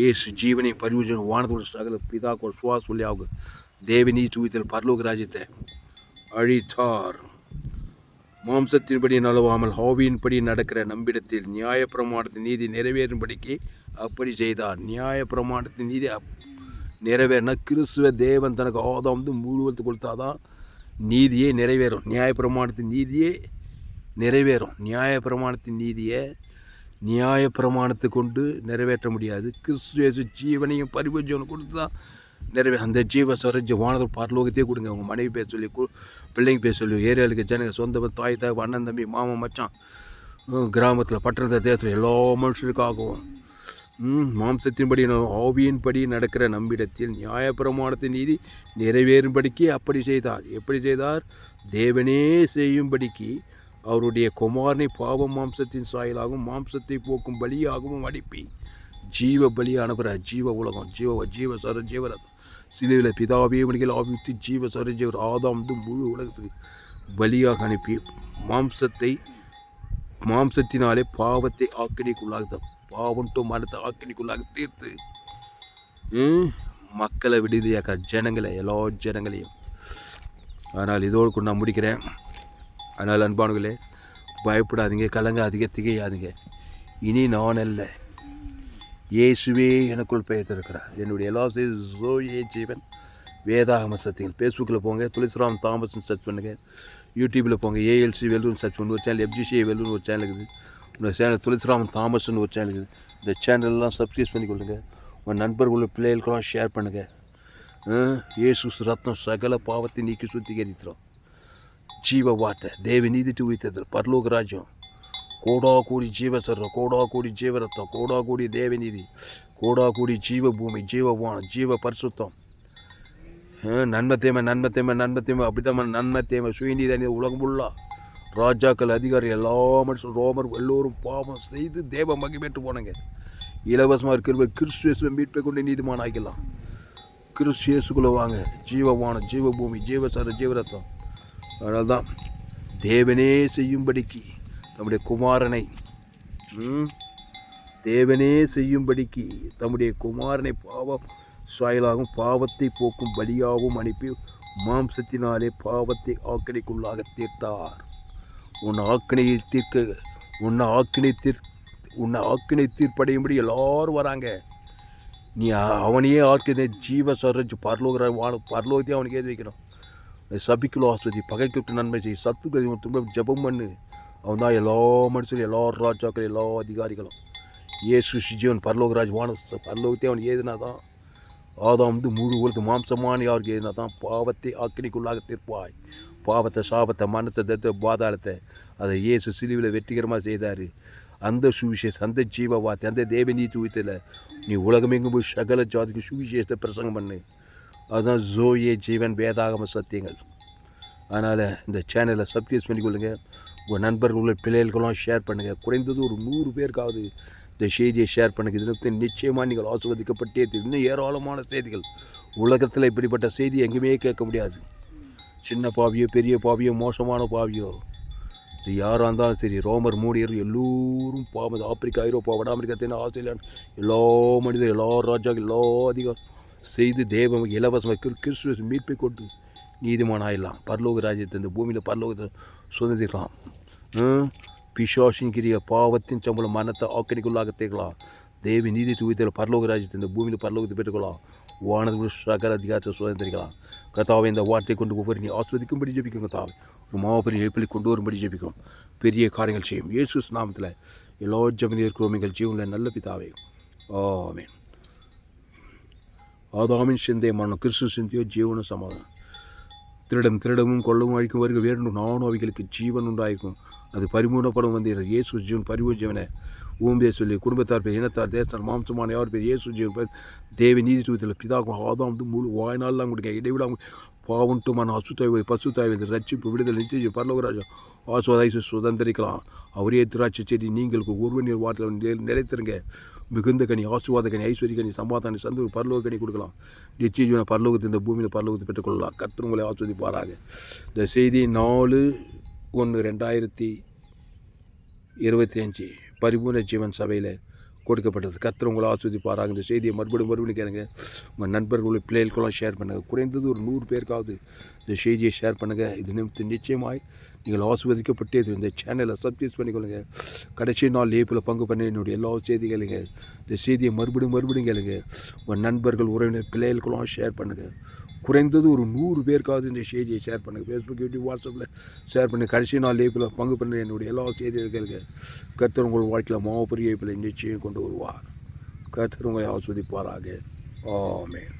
Speaker 1: ஏசு ஜீவனை பரிவர்த்தனை வானத்தோட சகல பிதாக்கோட சுவாச சொல்லியாகும் தேவனீ சூயத்தில் பரலோக ராஜ்யத்தை அழித்தார். மாம்சத்தின்படி நலவாமல் ஆவியின்படி நடக்கிற நம்பிடத்தில் நியாயப்பிரமாணத்தின் நீதி நிறைவேறும்படிக்கு அப்படி செய்தார். நியாயப்பிரமாணத்தின் நீதி நிறைவேறினா கிறிஸ்துவ தேவன் தனக்கு ஆதாம் வந்து முழுவத்து கொடுத்தாதான் நீதியே நிறைவேறும். நியாயப்பிரமாணத்தின் நீதியே நிறைவேறும். நியாயப்பிரமாணத்தை கொண்டு நிறைவேற்ற முடியாது. கிறிஸ்து ஜீவனையும் பரிபூஜனம் கொடுத்து தான் அந்த ஜீவ சரஜ வானத்தில் பரலோகத்தையே கொடுங்க. உங்கள் மனைவி பேர் சொல்லி, பிள்ளைங்க பேர் சொல்லி, ஏரியாவுக்கு ஜனங்க, சொந்த தாய் தாய், அண்ணன் தம்பி, மாமன் மச்சான், கிராமத்தில் பட்டணத்தை தேசத்தில் எல்லா மனுஷருக்காகவும் மாம்சத்தின்படி ஆவியின்படி நடக்கிற நம்பிடத்தில் நியாயப்பிரமாணத்தின் நீதி நிறைவேறும்படிக்கு அப்படி செய்தார். எப்படி செய்தார்? தேவனே செய்யும்படிக்கு அவருடைய குமாரனை பாவ மாம்சத்தின் சாயலாகவும் மாம்சத்தை போக்கும் பலியாகவும் அனுப்பி ஜீவ பலி அனுப்புகிறார். ஜீவ உலகம், ஜீவரதம் சிலுவையில் பிதாவே மணிகள் ஆவித்து ஜீவர் ஆதாம் வந்து முழு உலகத்துக்கு பலியாக அனுப்பி மாம்சத்தினாலே பாவத்தை ஆக்கினைக்குள்ளாக, பாவம்ட்டு மனத்தை ஆக்கினைக்குள்ளாக தீர்த்து மக்களை விடுதலையாக்க ஜனங்களை, எல்லா ஜனங்களையும். அதனால் இதோடு கூட நான் முடிக்கிறேன். அதனால் அன்பானுங்களே, பயப்படாதீங்க, கலங்காதீங்க, திகையாதீங்க. இனி நான் அல்ல, இயேசுவே எனக்குள் பெயர்த்திருக்கிறார். என்னுடைய எல்லா ஜோயே ஜீவன் வேதாகம சத்தியங்கள். ஃபேஸ்புக்கில் போங்க, துளசிராம் தாமஸ்ன்னு சர்ச் பண்ணுங்கள். யூடியூப்பில் போங்க, ஏஎல்சி வெல்லூர்னு சர்ச் பண்ணி ஒரு சேனல், எஃப்ஜிசிஏ வெல்லூர்னு ஒரு சேனல் இருக்குது, இந்த சேனல் துளசிராமன் தாமஸ்னு ஒரு சேனல் இருக்குது. இந்த சேனல்லாம் சப்ஸ்கிரைப் பண்ணிக்கொள்ளுங்க. உங்கள் நண்பர்கள் பிள்ளைகளுக்கெல்லாம் ஷேர் பண்ணுங்கள். இயேசு ரத்தம் சகல பாவத்தை நீக்கி சுத்திகரிக்கிறோம். ஜீவ வார்த்தை தேவ நீதிட்டு உயிர்த்ததில் பரலோக ராஜ்யம், கோடா கோடி ஜீவ சர்வம், கோடா கோடி ஜீவ ரத்தம், கோடா கோடி தேவ நீதி, கோடா கோடி ஜீவ பூமி, ஜீவவானம், ஜீவ பரிசுத்தம், நன்மை தேமை நன்மை தேமை நன்மை தேமை அப்படித்தான் நன்மை தேமை சுயநீதி உலகம் ஃபுல்லாக ராஜாக்கள் அதிகாரி எல்லா மனுஷன் ரோமர் எல்லோரும் பாவம் செய்து தேவ மகிமைட்டு போனாங்க. இலவசமாக இருக்கிற கிறிஸ்துவை மீட்பை கொண்டு நீதிமான் ஆகிக்கலாம். கிறிஸ்துக்குள்ளே வாங்க. ஜீவவானம், ஜீவ பூமி, ஜீவசர, ஜீவரத்தம். அதனால தான் தேவனே செய்யும்படிக்கு தம்முடைய குமாரனை தேவனே செய்யும்படிக்கு தம்முடைய குமாரனை பாவம் சாயலாகவும் பாவத்தை போக்கும் பலியாகவும் அனுப்பி மாம்சத்தினாலே பாவத்தை ஆக்கினைக்குள்ளாக தீர்த்தார். உன்னை ஆக்கினை தீர்ப்படையும்படி எல்லாரும் வராங்க. நீ அவனையே ஆக்கின ஜீவ சரஜ் பரலோகத்தையும் அவனுக்கு ஏற்றி வைக்கணும். சபிக்குள்ள ஆஸ்வதி, பகைக்கு நன்மை செய், சத்துக்கள் திரும்ப ஜபம் பண்ணு. அவன் தான் எல்லா மனுஷரும், எல்லா ராஜாக்கள், எல்லா அதிகாரிகளும். இயேசு ஜீவன் பரலோகராஜ் பரலோகத்தை அவன் ஏதுனா தான் ஆதாம் முழு உலக மாம்சமான யாருக்கு ஏதுனா தான் பாவத்தை ஆக்கினைக்குள்ளாக தீர்ப்பாய். பாவத்தை, சாபத்தை, மனத்தை, தத்தை, பாதாளத்தை அதை இயேசு சிலுவையில் வெற்றிகரமாக செய்தார். அந்த சுவிசேஷம், அந்த ஜீவ வார்த்தை, அந்த தேவ நீதி உயிர்த்தல நீ உலகமெங்கும் போய் சகல ஜாதிக்கு சுவிசேஷத்தை பிரசங்கம் பண்ணு. அதுதான் ஜோயே ஜீவன் வேதாகம சத்தியங்கள். அதனால் இந்த சேனலை சப்ஸ்கிரைப் பண்ணிக்கொள்ளுங்க. உங்கள் நண்பர்கள் பிள்ளைகளுக்கெல்லாம் ஷேர் பண்ணுங்கள். குறைந்தது ஒரு 100 பேருக்காவது இந்த செய்தியை ஷேர் பண்ணுங்கள். இதில் நிச்சயமாக நீங்கள் ஆசீர்வதிக்கப்பட்டே இன்னும் ஏராளமான செய்திகள். உலகத்தில் இப்படிப்பட்ட செய்தி எங்கேயுமே கேட்க முடியாது. சின்ன பாவியோ, பெரிய பாவியோ, மோசமான பாவியோ, இது யாராக இருந்தாலும் சரி, ரோமர், மூடியர் எல்லோரும் பாவம், ஆப்பிரிக்கா, ஐரோப்பா, வட அமெரிக்கா, தென் ஆஸ்திரேலியா, எல்லா மனிதர், எல்லா ராஜாக்கள், எல்லா அதிகாரம் செய்து தேவ இலவசமாக கிறிஸ்துவ மீட்பை கொண்டு நீதிமான் ஆயிடலாம். பரலோக ராஜ்யத்தை இந்த பூமியில் பரலோகத்தை சுதந்திரலாம். பிசாசின் கிரிய பாவத்தின் சம்பளம் மனத்தை ஆக்கினைக்குள்ளாக தேக்கலாம். தேவி நீதி தூயத்தில் பரலோக ராஜ்யத்தை இந்த பூமியில் பரலோகத்தை பெற்றுக்கொள்ளலாம். வானது சகல அதிகாரத்தை சுதந்திரிக்கலாம். கர்த்தாவை இந்த வார்த்தை கொண்டு ஒவ்வொரு நீ ஆஸ்வதிக்கும்படி ஜெபிக்கும். கர்த்தாவை ஒரு மாபெரிய எழுப்பில் கொண்டு வரும்படி ஜெபிக்கும். பெரிய காரியங்கள் செய்யும். இயேசு நாமத்தில் எல்லா ஜெபம் இருக்கிறோம் எங்கள் ஜீவனில் நல்ல பிதாவே. ஆமென். ஆதாமின் சிந்தை மரணம், கிறிஸ்து சிந்தையோ ஜீவனும் சமாதானம். திருடவும் கொள்ளவும் அழிக்கும் வருக வேண்டும், நானும் அவைகளுக்கு ஜீவன் உண்டாயிருக்கும். அது பரிமூணப்படம் வந்து இயேசு ஜீவன் பரிமூண ஜீவனை ஊம்பியை சொல்லி குடும்பத்தார் பேர், இனத்தார், தேசத்தார், மாம்சமான யார் பேர் இயேசு ஜீவன் பேர் தேவ நீதி தூயத்தில் பிதாக்கும் ஆதாம் முழு வாய்நாள்லாம் கொடுங்க. இடைவிடாமல் பாவண்டுமான அசுத்தாய்வை பசுத்தாய்வை ரட்சிப்பு விடுதலை நிச்சயம் பரலோகராஜம் ஆசுவாதாய் சுதந்திரிக்கலாம். அவரே திராட்சை செடி நீங்களுக்கு ஒருவன் வார்த்தையில் நிலைத்திருங்க. மிகுந்த கனி, ஆசுவாத கனி, ஐஸ்வர்ய கனி, சமாதான சந்தோஷம் பரலோக கனி கொடுக்கலாம். நிச்சய பரலோகத்தை இந்த பூமியில் பரலோகத்தை பெற்றுக்கொள்ளலாம். கர்த்தர் உங்களை ஆஸ்வதிப்பாராக. இந்த செய்தி 4/1/2025 பரிபூர்ண ஜீவன் சபையில் கொடுக்கப்பட்டது. கர்த்தர் உங்களை ஆஸ்வதிப்பாராக. இந்த செய்தியை மறுபடியும் கேளுங்க. உங்கள் நண்பர்களுடைய பிள்ளைகளுக்கெல்லாம் ஷேர் பண்ணுங்கள். குறைந்தது ஒரு 100 பேருக்காவது இந்த செய்தியை ஷேர் பண்ணுங்கள். இது நிச்சயமாய் நீங்கள் ஆஸ்வதிக்கப்பட்டே இந்த சேனலை சப்ஸ்கிரைப் பண்ணிக்கொள்ளுங்க. கடைசி நாள் லேப்பில் பங்கு பண்ண என்னுடைய எல்லா செய்திகளுங்க. இந்த செய்தியை மறுபடியும் கேளுங்க. உங்கள் நண்பர்கள், உறவினர், பிள்ளைகளுக்கெல்லாம் ஷேர் பண்ணுங்கள். குறைந்தது ஒரு 100 பேருக்காவது இந்த செய்தியை ஷேர் பண்ணுங்கள். ஃபேஸ்புக், யூடியூப், வாட்ஸ்அப்பில் ஷேர் பண்ணி கடைசி நாள் லேப்பில் பங்கு பண்ண என்னுடைய எல்லா செய்திகள் கேளுங்க. கர்த்தர் உங்கள் வாழ்க்கையில் மாபெரிய நிச்சயம் கொண்டு வருவார். கர்த்தர் உங்களை ஆஸ்வதிப்பாராக. ஆமென்.